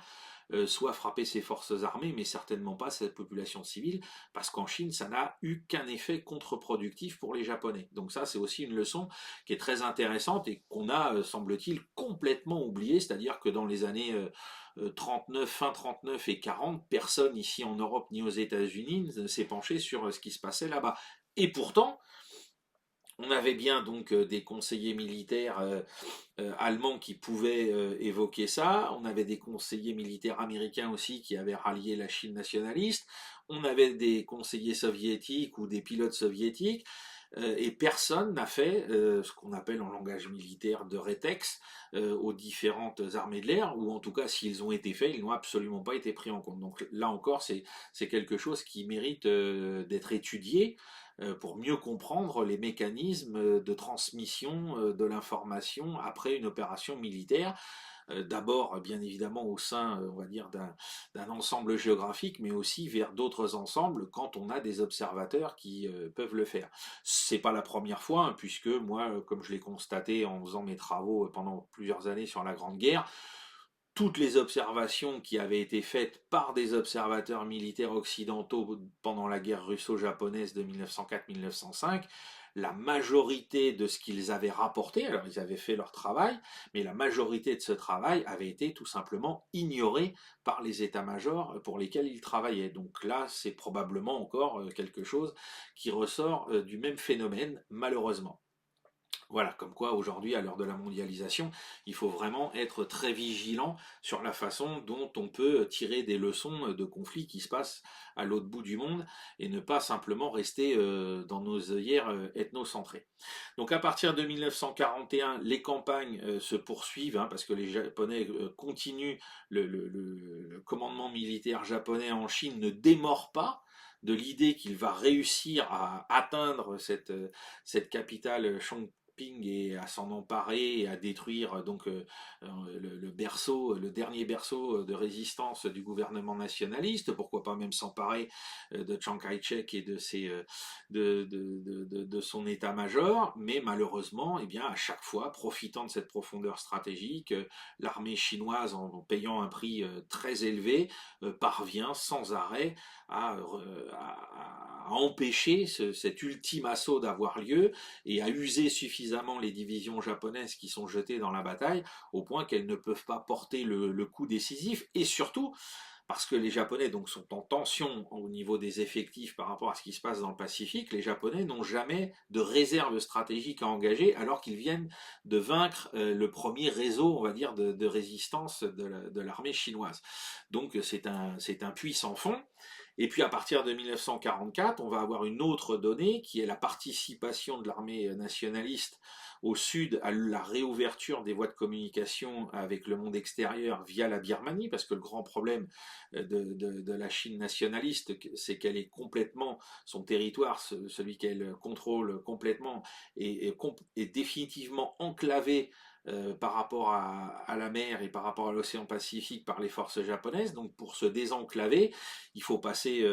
Speaker 1: soit frapper ses forces armées, mais certainement pas cette population civile, parce qu'en Chine, ça n'a eu qu'un effet contre-productif pour les Japonais. Donc ça, c'est aussi une leçon qui est très intéressante et qu'on a, semble-t-il, complètement oubliée, c'est-à-dire que dans les années 39, fin 39 et 40, personne ici en Europe ni aux États-Unis ne s'est penché sur ce qui se passait là-bas. Et pourtant, on avait bien donc des conseillers militaires allemands qui pouvaient évoquer ça. On avait des conseillers militaires américains aussi qui avaient rallié la Chine nationaliste. On avait des conseillers soviétiques ou des pilotes soviétiques. Et personne n'a fait ce qu'on appelle en langage militaire de rétex aux différentes armées de l'air, ou en tout cas s'ils ont été faits, ils n'ont absolument pas été pris en compte. Donc là encore, c'est quelque chose qui mérite d'être étudié pour mieux comprendre les mécanismes de transmission de l'information après une opération militaire. D'abord, bien évidemment, au sein, on va dire, d'un ensemble géographique, mais aussi vers d'autres ensembles quand on a des observateurs qui peuvent le faire. C'est pas la première fois, hein, puisque moi, comme je l'ai constaté en faisant mes travaux pendant plusieurs années sur la Grande Guerre, toutes les observations qui avaient été faites par des observateurs militaires occidentaux pendant la guerre russo-japonaise de 1904-1905, la majorité de ce qu'ils avaient rapporté, alors ils avaient fait leur travail, mais la majorité de ce travail avait été tout simplement ignorée par les états-majors pour lesquels ils travaillaient. Donc là, c'est probablement encore quelque chose qui ressort du même phénomène, malheureusement. Voilà, comme quoi aujourd'hui, à l'heure de la mondialisation, il faut vraiment être très vigilant sur la façon dont on peut tirer des leçons de conflits qui se passent à l'autre bout du monde et ne pas simplement rester dans nos œillères ethnocentrées. Donc à partir de 1941, les campagnes se poursuivent, hein, parce que les Japonais continuent, le commandement militaire japonais en Chine ne démord pas de l'idée qu'il va réussir à atteindre cette capitale Ping et à s'en emparer et à détruire donc le berceau, le dernier berceau de résistance du gouvernement nationaliste. Pourquoi pas même s'emparer de Chiang Kai-shek et de son état-major, mais malheureusement, eh bien, à chaque fois, profitant de cette profondeur stratégique, l'armée chinoise, en payant un prix très élevé, parvient sans arrêt à empêcher cet ultime assaut d'avoir lieu et à user suffisamment les divisions japonaises qui sont jetées dans la bataille au point qu'elles ne peuvent pas porter le coup décisif et surtout parce que les Japonais donc sont en tension au niveau des effectifs par rapport à ce qui se passe dans le Pacifique, les Japonais n'ont jamais de réserve stratégique à engager alors qu'ils viennent de vaincre le premier réseau, on va dire, de résistance de l'armée chinoise. Donc c'est un puits sans fond. Et puis à partir de 1944, on va avoir une autre donnée qui est la participation de l'armée nationaliste au sud à la réouverture des voies de communication avec le monde extérieur via la Birmanie, parce que le grand problème de la Chine nationaliste, c'est qu'elle est complètement, son territoire, celui qu'elle contrôle complètement, est définitivement enclavé par rapport à la mer et par rapport à l'océan Pacifique par les forces japonaises. Donc pour se désenclaver, il faut passer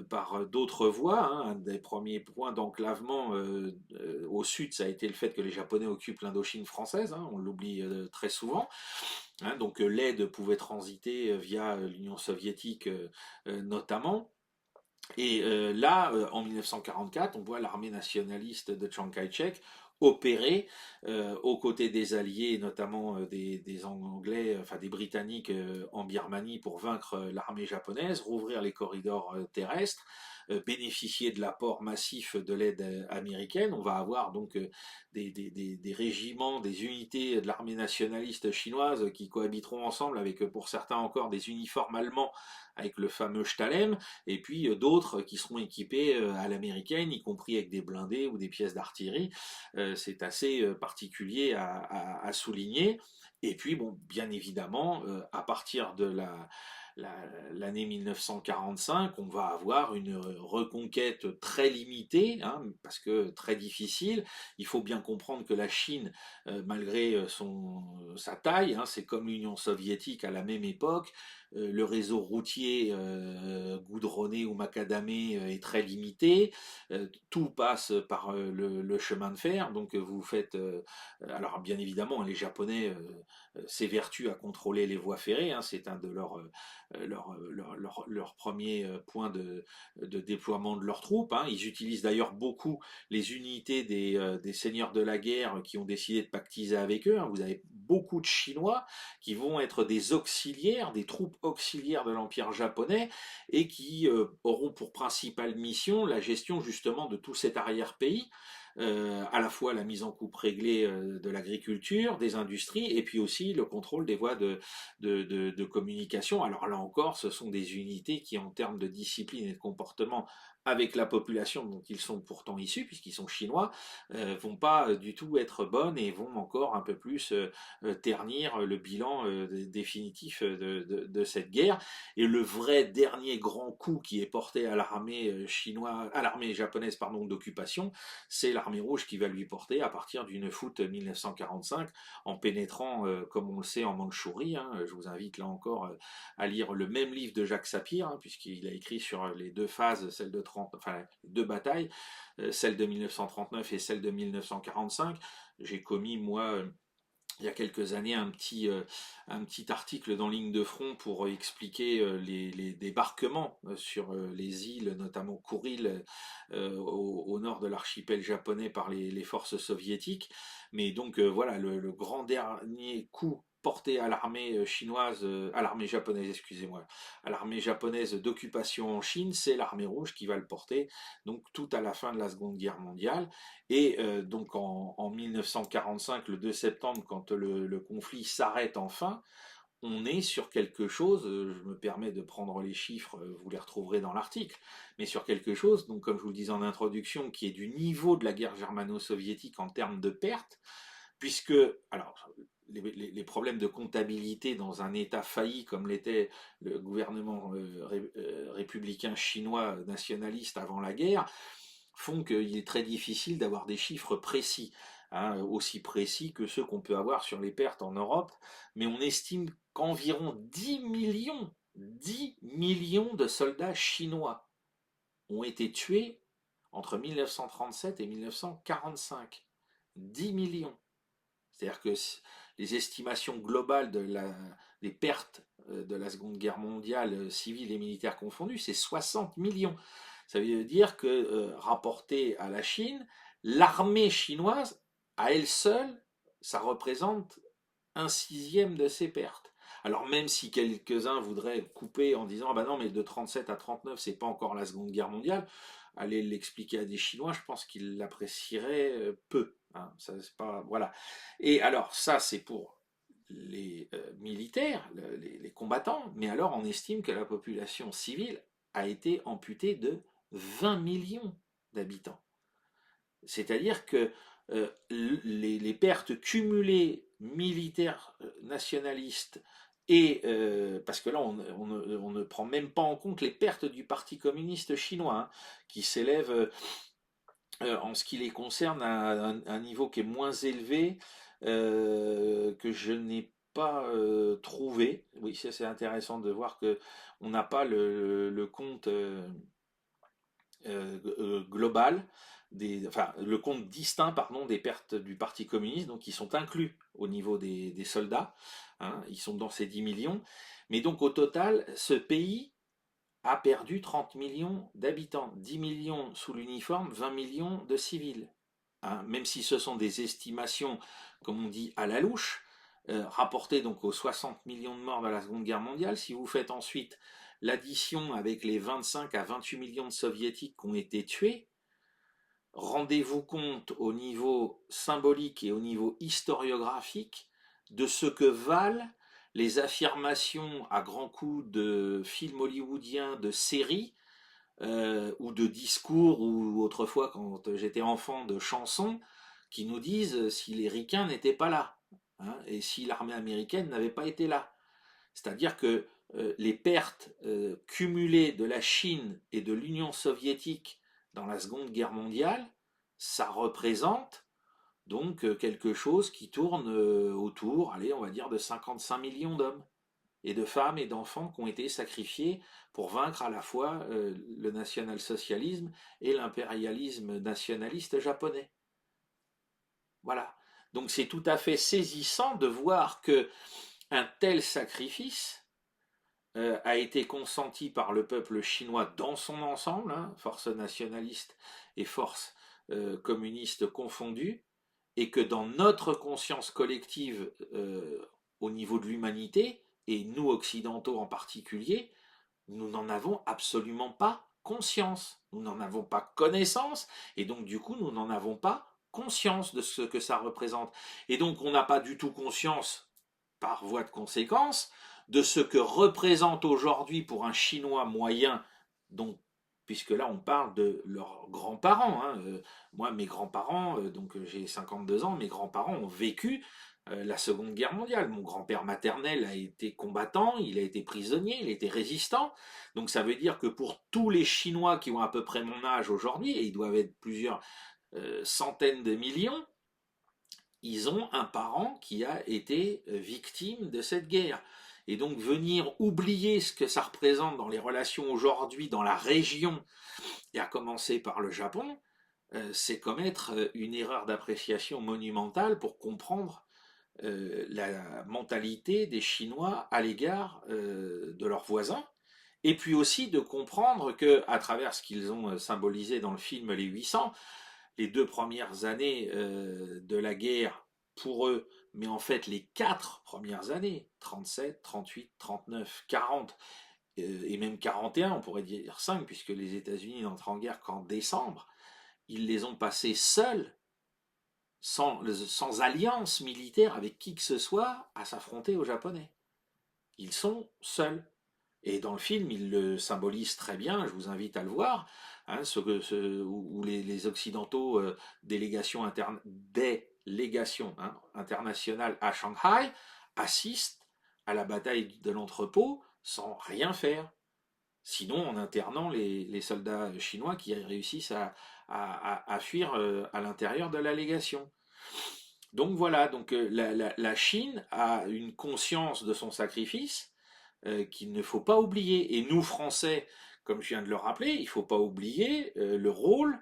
Speaker 1: par d'autres voies. Hein. Un des premiers points d'enclavement au sud, ça a été le fait que les Japonais occupent l'Indochine française. Hein, on l'oublie très souvent. Hein, donc l'aide pouvait transiter via l'Union soviétique notamment. Et là, en 1944, on voit l'armée nationaliste de Chiang Kai-shek opérer aux côtés des Alliés, notamment des Anglais, enfin des Britanniques en Birmanie pour vaincre l'armée japonaise, rouvrir les corridors terrestres, bénéficier de l'apport massif de l'aide américaine. On va avoir donc des régiments, des unités de l'armée nationaliste chinoise qui cohabiteront ensemble avec pour certains encore des uniformes allemands avec le fameux Stalem, et puis d'autres qui seront équipés à l'américaine, y compris avec des blindés ou des pièces d'artillerie. C'est assez particulier à souligner. Et puis, bon, bien évidemment, à partir de l'année 1945, on va avoir une reconquête très limitée, hein, parce que très difficile. Il faut bien comprendre que la Chine, malgré sa taille, hein, c'est comme l'Union soviétique à la même époque, le réseau routier goudronné ou macadamé est très limité, tout passe par le chemin de fer, donc vous faites... alors bien évidemment, les Japonais s'évertuent à contrôler les voies ferrées, hein, c'est un de leurs premiers points de déploiement de leurs troupes. Hein. Ils utilisent d'ailleurs beaucoup les unités des seigneurs de la guerre qui ont décidé de pactiser avec eux. Hein. Vous avez beaucoup de Chinois qui vont être des auxiliaires, des troupes auxiliaires de l'Empire japonais et qui auront pour principale mission la gestion justement de tout cet arrière-pays. À la fois la mise en coupe réglée de l'agriculture, des industries, et puis aussi le contrôle des voies de communication. Alors là encore, ce sont des unités qui, en termes de discipline et de comportement avec la population dont ils sont pourtant issus, puisqu'ils sont chinois, vont pas du tout être bonnes et vont encore un peu plus ternir le bilan définitif de cette guerre. Et le vrai dernier grand coup qui est porté à l'armée chinoise, à l'armée japonaise pardon d'occupation, c'est l'armée rouge qui va lui porter à partir du 9 août 1945 en pénétrant, comme on le sait, en Mandchourie. Hein. Je vous invite là encore à lire le même livre de Jacques Sapir, hein, puisqu'il a écrit sur les deux phases, celle de 30, enfin les deux batailles, celle de 1939 et celle de 1945. J'ai commis moi il y a quelques années un petit article dans Ligne de front pour expliquer les débarquements sur les îles, notamment Kuril, au nord de l'archipel japonais par les forces soviétiques. Mais donc voilà, le grand dernier coup porté à l'armée chinoise, à l'armée japonaise, excusez-moi, à l'armée japonaise d'occupation en Chine, c'est l'armée rouge qui va le porter, donc tout à la fin de la Seconde Guerre mondiale. Et donc en 1945, le 2 septembre, quand le conflit s'arrête enfin, on est sur quelque chose, je me permets de prendre les chiffres, vous les retrouverez dans l'article, mais sur quelque chose, donc comme je vous le disais en introduction, qui est du niveau de la guerre germano-soviétique en termes de pertes, puisque, alors, les problèmes de comptabilité dans un État failli comme l'était le gouvernement républicain chinois nationaliste avant la guerre, font qu'il est très difficile d'avoir des chiffres précis. hein, aussi précis que ceux qu'on peut avoir sur les pertes en Europe, mais on estime qu'environ 10 millions de soldats chinois ont été tués entre 1937 et 1945. 10 millions. C'est-à-dire que les estimations globales des pertes de la Seconde Guerre mondiale, civiles et militaires confondues, c'est 60 millions. Ça veut dire que, rapporté à la Chine, l'armée chinoise, à elle seule, ça représente un sixième de ses pertes. Alors même si quelques-uns voudraient couper en disant ah ben non mais de 37 à 39 c'est pas encore la Seconde Guerre mondiale, aller l'expliquer à des Chinois, je pense qu'ils l'apprécieraient peu. Hein, ça, pas, voilà. Et alors ça c'est pour les militaires, les combattants, mais alors on estime que la population civile a été amputée de 20 millions d'habitants. C'est-à-dire que les pertes cumulées militaires nationalistes et parce que là on ne prend même pas en compte les pertes du Parti communiste chinois hein, qui s'élèvent en ce qui les concerne à un niveau qui est moins élevé que je n'ai pas trouvé. Oui, ça c'est intéressant de voir que on n'a pas le compte global, enfin le compte distinct pardon, des pertes du Parti communiste, donc qui sont inclus au niveau des soldats, hein, ils sont dans ces 10 millions, mais donc au total, ce pays a perdu 30 millions d'habitants, 10 millions sous l'uniforme, 20 millions de civils. Hein, même si ce sont des estimations, comme on dit, à la louche, rapportées donc aux 60 millions de morts de la Seconde Guerre mondiale, si vous faites ensuite l'addition avec les 25 à 28 millions de soviétiques qui ont été tués, rendez-vous compte au niveau symbolique et au niveau historiographique de ce que valent les affirmations à grands coups de films hollywoodiens, de séries, ou de discours, ou autrefois quand j'étais enfant de chansons, qui nous disent si les ricains n'étaient pas là, hein, et si l'armée américaine n'avait pas été là. C'est-à-dire que les pertes cumulées de la Chine et de l'Union soviétique dans la Seconde Guerre mondiale, ça représente donc quelque chose qui tourne autour, allez, on va dire de 55 millions d'hommes et de femmes et d'enfants qui ont été sacrifiés pour vaincre à la fois le national-socialisme et l'impérialisme nationaliste japonais. Voilà. Donc c'est tout à fait saisissant de voir que un tel sacrifice a été consenti par le peuple chinois dans son ensemble, hein, forces nationalistes et forces communistes confondues, et que dans notre conscience collective au niveau de l'humanité, et nous occidentaux en particulier, nous n'en avons absolument pas conscience, nous n'en avons pas connaissance, et donc du coup nous n'en avons pas conscience de ce que ça représente. Et donc on n'a pas du tout conscience, par voie de conséquence, de ce que représente aujourd'hui pour un Chinois moyen, donc puisque là on parle de leurs grands-parents. Hein. Moi, mes grands-parents, donc j'ai 52 ans, mes grands-parents ont vécu la Seconde Guerre mondiale. Mon grand-père maternel a été combattant, il a été prisonnier, il a été résistant. Donc ça veut dire que pour tous les Chinois qui ont à peu près mon âge aujourd'hui, et ils doivent être plusieurs centaines de millions, ils ont un parent qui a été victime de cette guerre. Et donc venir oublier ce que ça représente dans les relations aujourd'hui dans la région, et à commencer par le Japon, c'est commettre une erreur d'appréciation monumentale pour comprendre la mentalité des Chinois à l'égard de leurs voisins, et puis aussi de comprendre que, à travers ce qu'ils ont symbolisé dans le film Les 800, les 2 premières années de la guerre pour eux, mais en fait les 4 premières années, 37, 38, 39, 40, et même 41, on pourrait dire 5, puisque les États-Unis n'entrent en guerre qu'en décembre, ils les ont passés seuls, sans alliance militaire avec qui que ce soit, à s'affronter aux Japonais. Ils sont seuls. Et dans le film, il le symbolise très bien, je vous invite à le voir, hein, où les Occidentaux, délégation hein, internationale à Shanghai, assistent à la bataille de l'entrepôt sans rien faire. Sinon, en internant les soldats chinois qui réussissent à fuir à l'intérieur de la légation. Donc voilà, donc la Chine a une conscience de son sacrifice qu'il ne faut pas oublier. Et nous, Français, comme je viens de le rappeler, il ne faut pas oublier le rôle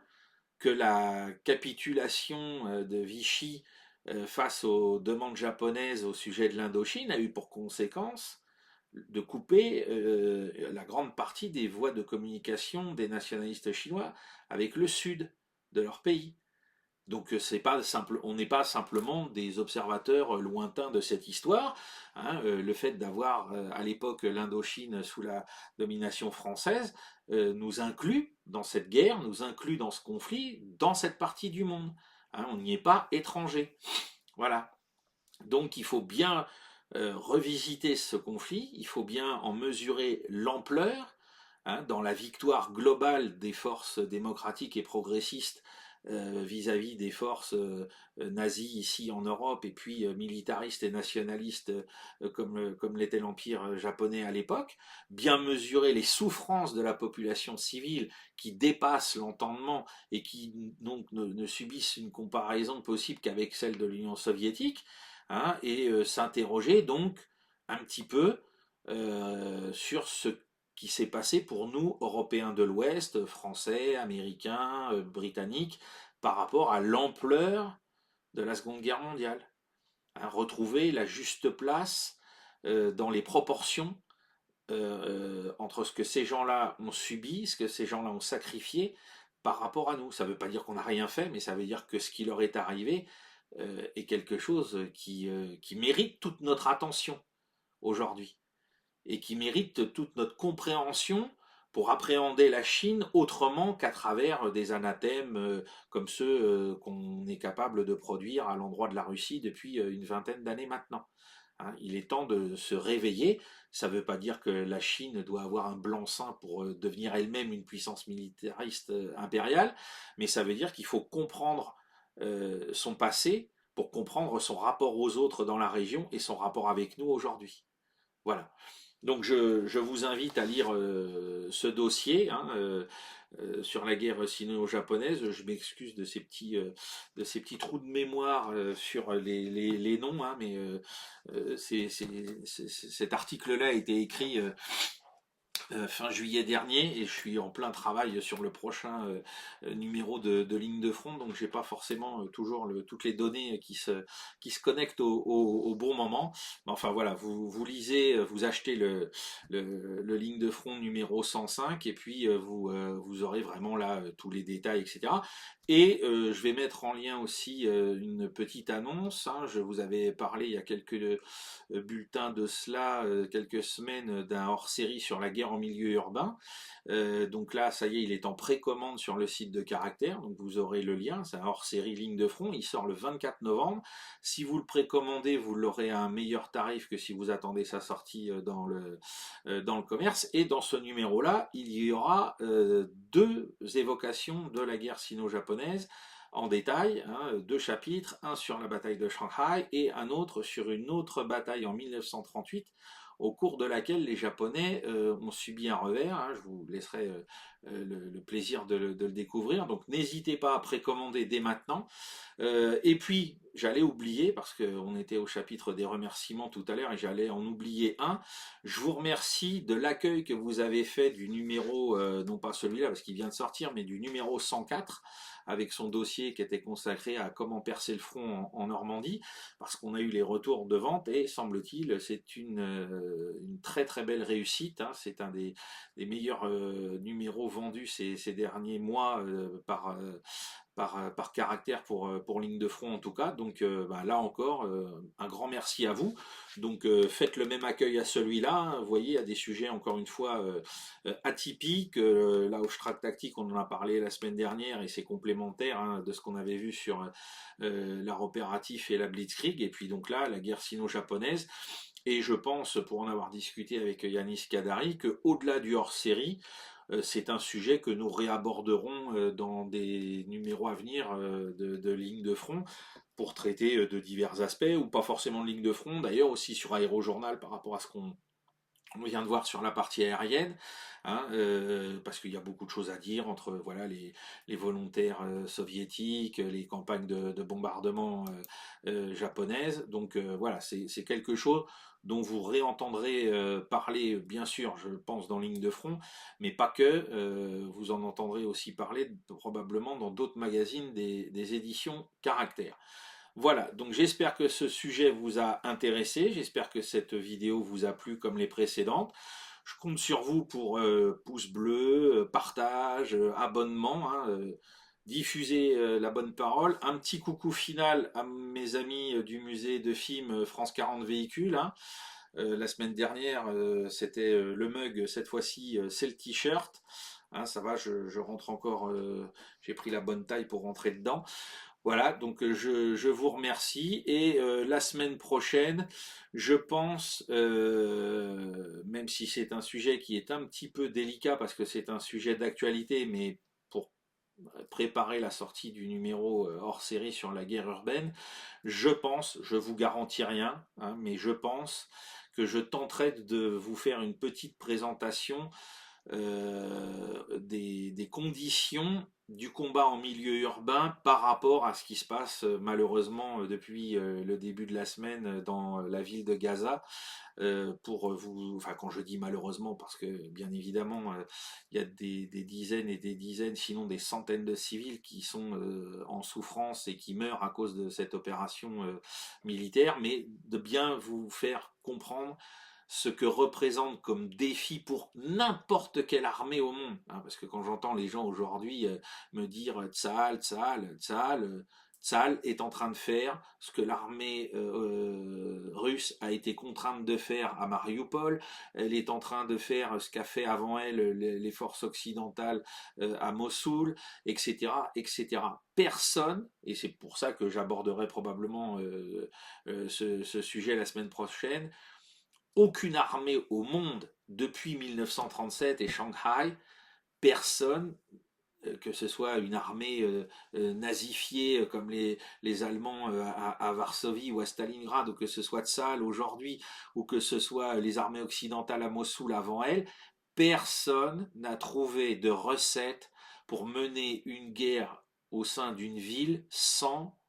Speaker 1: que la capitulation de Vichy face aux demandes japonaises au sujet de l'Indochine a eu pour conséquence de couper la grande partie des voies de communication des nationalistes chinois avec le sud de leur pays. Donc c'est pas simple, on n'est pas simplement des observateurs lointains de cette histoire. Hein, le fait d'avoir à l'époque l'Indochine sous la domination française nous inclut dans cette guerre, nous inclut dans ce conflit, dans cette partie du monde. Hein, on n'y est pas étranger. Voilà. Donc il faut bien revisiter ce conflit, il faut bien en mesurer l'ampleur hein, dans la victoire globale des forces démocratiques et progressistes vis-à-vis des forces nazies ici en Europe et puis militaristes et nationalistes comme l'était l'Empire japonais à l'époque, bien mesurer les souffrances de la population civile qui dépassent l'entendement et qui donc ne subissent une comparaison possible qu'avec celle de l'Union soviétique, hein, et s'interroger donc un petit peu sur ce qui s'est passé pour nous, Européens de l'Ouest, Français, Américains, Britanniques, par rapport à l'ampleur de la Seconde Guerre mondiale. Hein, retrouver la juste place dans les proportions entre ce que ces gens-là ont subi, ce que ces gens-là ont sacrifié par rapport à nous. Ça ne veut pas dire qu'on n'a rien fait, mais ça veut dire que ce qui leur est arrivé est quelque chose qui mérite toute notre attention aujourd'hui et qui mérite toute notre compréhension pour appréhender la Chine autrement qu'à travers des anathèmes comme ceux qu'on est capable de produire à l'endroit de la Russie depuis une vingtaine d'années maintenant. Hein, il est temps de se réveiller. Ça ne veut pas dire que la Chine doit avoir un blanc-seing pour devenir elle-même une puissance militariste impériale, mais ça veut dire qu'il faut comprendre son passé pour comprendre son rapport aux autres dans la région et son rapport avec nous aujourd'hui. Voilà. Donc je vous invite à lire ce dossier hein, sur la guerre sino-japonaise. Je m'excuse de ces petits trous de mémoire sur les noms, hein, mais cet article-là a été écrit fin juillet dernier et je suis en plein travail sur le prochain numéro de Ligne de Front, donc j'ai pas forcément toujours toutes les données qui se connectent au bon moment. Mais enfin voilà, vous lisez, vous achetez le Ligne de Front numéro 105 et puis vous aurez vraiment là tous les détails, etc. Et je vais mettre en lien aussi une petite annonce. Hein. Je vous avais parlé il y a quelques bulletins de cela, quelques semaines, d'un hors-série sur la guerre en milieu urbain. Donc là, ça y est, il est en précommande sur le site de Caractère. Donc vous aurez le lien. C'est un hors-série Ligne de Front. Il sort le 24 novembre. Si vous le précommandez, vous l'aurez à un meilleur tarif que si vous attendez sa sortie dans le commerce. Et dans ce numéro-là, il y aura deux évocations de la guerre sino-japonaise en détail, hein, deux chapitres, un sur la bataille de Shanghai et un autre sur une autre bataille en 1938 au cours de laquelle les Japonais ont subi un revers. Hein, je vous laisserai le plaisir de le découvrir. Donc n'hésitez pas à précommander dès maintenant. Et puis, j'allais oublier, parce qu'on était au chapitre des remerciements tout à l'heure et j'allais en oublier un. Je vous remercie de l'accueil que vous avez fait du numéro, non pas celui-là parce qu'il vient de sortir, mais du numéro 104 avec son dossier qui était consacré à comment percer le front en Normandie, parce qu'on a eu les retours de vente et semble-t-il c'est une très très belle réussite. Hein. C'est un des meilleurs numéros vendus ces derniers mois par Caractère pour Ligne de Front en tout cas. Donc bah, là encore, un grand merci à vous. Donc faites le même accueil à celui-là. Hein. Vous voyez, il y a des sujets encore une fois atypiques. Là au Strat Tactique, on en a parlé la semaine dernière et c'est complémentaire hein, de ce qu'on avait vu sur l'art opératif et la Blitzkrieg. Et puis donc là, la guerre sino-japonaise. Et je pense, pour en avoir discuté avec Yanis Kadari, qu'au-delà du hors-série, c'est un sujet que nous réaborderons dans des numéros à venir de Ligne de Front pour traiter de divers aspects, ou pas forcément de Ligne de Front, d'ailleurs aussi sur Aérojournal par rapport à ce qu'on on vient de voir sur la partie aérienne, hein, parce qu'il y a beaucoup de choses à dire entre voilà les volontaires soviétiques, les campagnes de bombardement japonaises. Donc voilà, c'est quelque chose dont vous réentendrez parler, bien sûr, je pense, dans Ligne de Front, mais pas que. Vous en entendrez aussi parler probablement dans d'autres magazines des éditions Caractère. Voilà, donc j'espère que ce sujet vous a intéressé, j'espère que cette vidéo vous a plu comme les précédentes. Je compte sur vous pour pouce bleu, partage, abonnement, hein, diffuser la bonne parole. Un petit coucou final à mes amis du musée de films France 40 Véhicules, hein. La semaine dernière, c'était le mug, cette fois-ci, c'est le t-shirt. Hein, ça va, je rentre encore, j'ai pris la bonne taille pour rentrer dedans. Voilà, donc je vous remercie et la semaine prochaine, je pense, même si c'est un sujet qui est un petit peu délicat parce que c'est un sujet d'actualité, mais pour préparer la sortie du numéro hors série sur la guerre urbaine, je pense, je vous garantis rien, hein, mais je pense que je tenterai de vous faire une petite présentation des conditions du combat en milieu urbain par rapport à ce qui se passe malheureusement depuis le début de la semaine dans la ville de Gaza. Pour vous, enfin quand je dis malheureusement, parce que bien évidemment il y a des dizaines et des dizaines, sinon des centaines de civils qui sont en souffrance et qui meurent à cause de cette opération militaire, mais de bien vous faire comprendre ce que représente comme défi pour n'importe quelle armée au monde. Hein, parce que quand j'entends les gens aujourd'hui me dire Tsahal, Tsahal, Tsahal, Tsahal est en train de faire ce que l'armée russe a été contrainte de faire à Mariupol, elle est en train de faire ce qu'a fait avant elle les forces occidentales à Mossoul, etc., etc. Personne, et c'est pour ça que j'aborderai probablement ce sujet la semaine prochaine, aucune armée au monde depuis 1937 et Shanghai, personne, que ce soit une armée nazifiée comme les Allemands à Varsovie ou à Stalingrad, ou que ce soit Tsahal aujourd'hui, ou que ce soit les armées occidentales à Mossoul avant elle, personne n'a trouvé de recette pour mener une guerre au sein d'une ville sans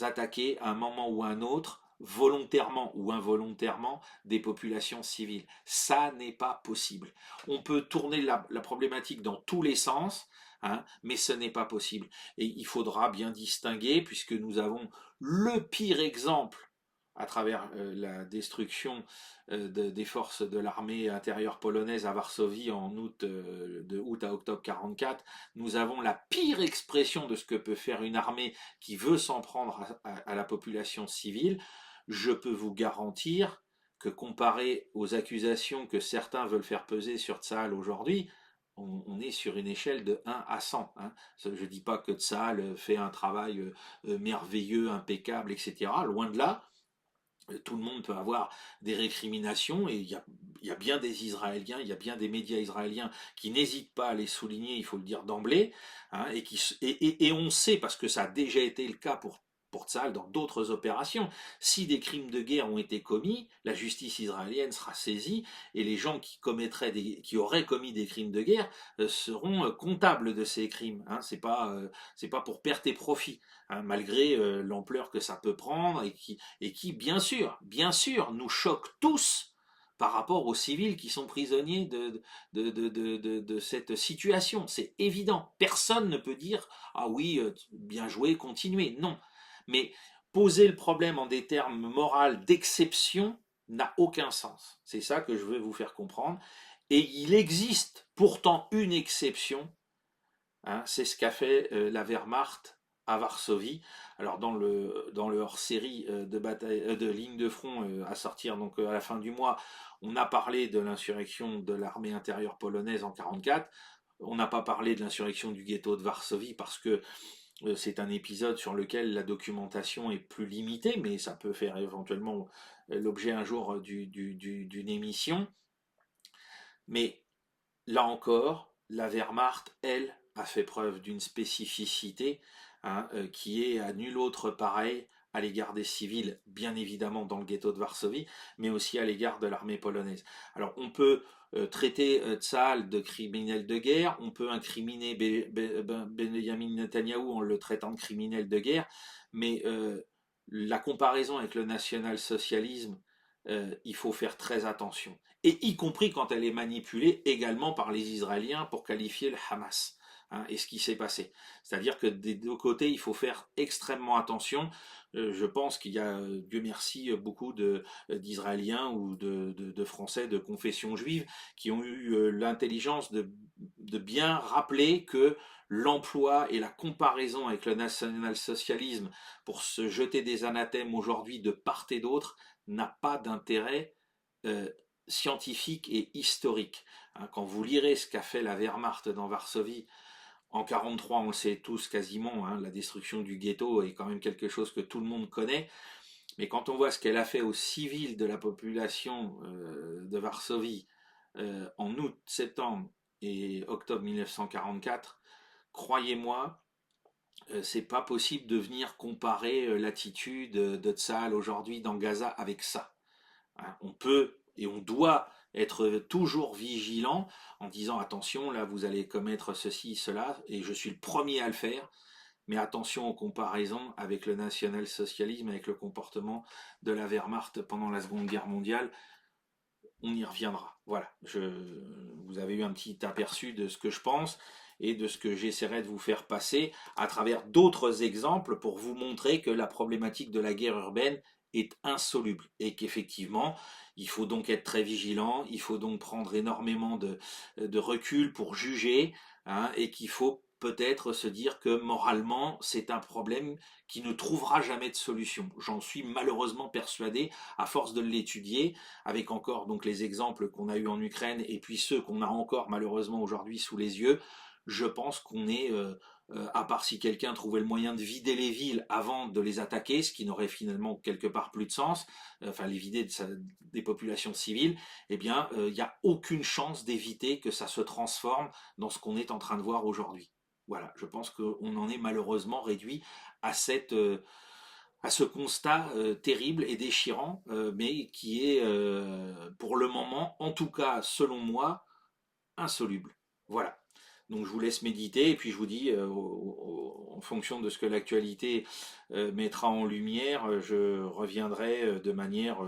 Speaker 1: attaquer à un moment ou à un autre, volontairement ou involontairement, des populations civiles. Ça n'est pas possible. On peut tourner la problématique dans tous les sens, hein, mais ce n'est pas possible. Et il faudra bien distinguer, puisque nous avons le pire exemple à travers la destruction des forces de l'armée intérieure polonaise à Varsovie en août, de août à octobre 44, nous avons la pire expression de ce que peut faire une armée qui veut s'en prendre à la population civile. Je peux vous garantir que comparé aux accusations que certains veulent faire peser sur Tsahal aujourd'hui, on est sur une échelle de 1 à 100. Hein. Je ne dis pas que Tsahal fait un travail merveilleux, impeccable, etc. Loin de là. Tout le monde peut avoir des récriminations et il y a bien des Israéliens, il y a bien des médias israéliens qui n'hésitent pas à les souligner, il faut le dire d'emblée, hein, et on sait, parce que ça a déjà été le cas pour Tsahal dans d'autres opérations, si des crimes de guerre ont été commis, la justice israélienne sera saisie et les gens qui auraient commis des crimes de guerre seront comptables de ces crimes. Hein, c'est pas pour perte et profit, hein, malgré l'ampleur que ça peut prendre et qui, bien sûr, nous choque tous par rapport aux civils qui sont prisonniers de cette situation. C'est évident. Personne ne peut dire ah oui, bien joué, continuez. Non. Mais poser le problème en des termes moraux d'exception n'a aucun sens. C'est ça que je veux vous faire comprendre. Et il existe pourtant une exception, hein, c'est ce qu'a fait la Wehrmacht à Varsovie. Alors dans le hors-série de ligne de front à sortir donc à la fin du mois, on a parlé de l'insurrection de l'armée intérieure polonaise en 1944. On n'a pas parlé de l'insurrection du ghetto de Varsovie parce que c'est un épisode sur lequel la documentation est plus limitée, mais ça peut faire éventuellement l'objet un jour d'une émission. Mais là encore, la Wehrmacht, elle, a fait preuve d'une spécificité, hein, qui est à nul autre pareil à l'égard des civils, bien évidemment dans le ghetto de Varsovie, mais aussi à l'égard de l'armée polonaise. Alors on peut traiter Tsahal de criminel de guerre, on peut incriminer Benjamin Netanyahou en le traitant de criminel de guerre, mais la comparaison avec le national-socialisme, il faut faire très attention. Et y compris quand elle est manipulée également par les Israéliens pour qualifier le Hamas. Hein, et ce qui s'est passé. C'est-à-dire que des deux côtés, il faut faire extrêmement attention. Je pense qu'il y a, Dieu merci, beaucoup d'Israéliens ou de Français de confession juive qui ont eu l'intelligence de bien rappeler que l'emploi et la comparaison avec le national-socialisme pour se jeter des anathèmes aujourd'hui de part et d'autre n'a pas d'intérêt euh, scientifique et historique. Hein, quand vous lirez ce qu'a fait la Wehrmacht dans Varsovie en 43, on le sait tous quasiment, hein, la destruction du ghetto est quand même quelque chose que tout le monde connaît. Mais quand on voit ce qu'elle a fait aux civils de la population de Varsovie en août, septembre et octobre 1944, croyez-moi, c'est pas possible de venir comparer l'attitude de Tsahal aujourd'hui dans Gaza avec ça. Hein, on peut et on doit être toujours vigilant en disant attention, là vous allez commettre ceci, cela, et je suis le premier à le faire, mais attention aux comparaisons avec le national-socialisme, avec le comportement de la Wehrmacht pendant la Seconde Guerre mondiale. On y reviendra. Voilà, vous avez eu un petit aperçu de ce que je pense et de ce que j'essaierai de vous faire passer à travers d'autres exemples pour vous montrer que la problématique de la guerre urbaine est insoluble et qu'effectivement, il faut donc être très vigilant, il faut donc prendre énormément de recul pour juger, hein, et qu'il faut peut-être se dire que moralement, c'est un problème qui ne trouvera jamais de solution. J'en suis malheureusement persuadé à force de l'étudier, avec encore donc les exemples qu'on a eu en Ukraine et puis ceux qu'on a encore malheureusement aujourd'hui sous les yeux. Je pense qu'on est, à part si quelqu'un trouvait le moyen de vider les villes avant de les attaquer, ce qui n'aurait finalement quelque part plus de sens, enfin les vider des populations civiles, eh bien il n'y a aucune chance d'éviter que ça se transforme dans ce qu'on est en train de voir aujourd'hui. Voilà, je pense qu'on en est malheureusement réduit à à ce constat terrible et déchirant, mais qui est pour le moment, en tout cas selon moi, insoluble. Voilà. Donc je vous laisse méditer et puis je vous dis, en fonction de ce que l'actualité mettra en lumière, je reviendrai de manière,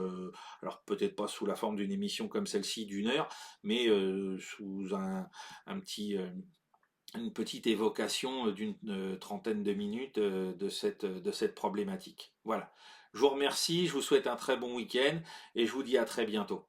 Speaker 1: alors peut-être pas sous la forme d'une émission comme celle-ci d'une heure, mais sous un petit, une petite évocation d'une trentaine de minutes de cette problématique. Voilà. Je vous remercie, je vous souhaite un très bon week-end et je vous dis à très bientôt.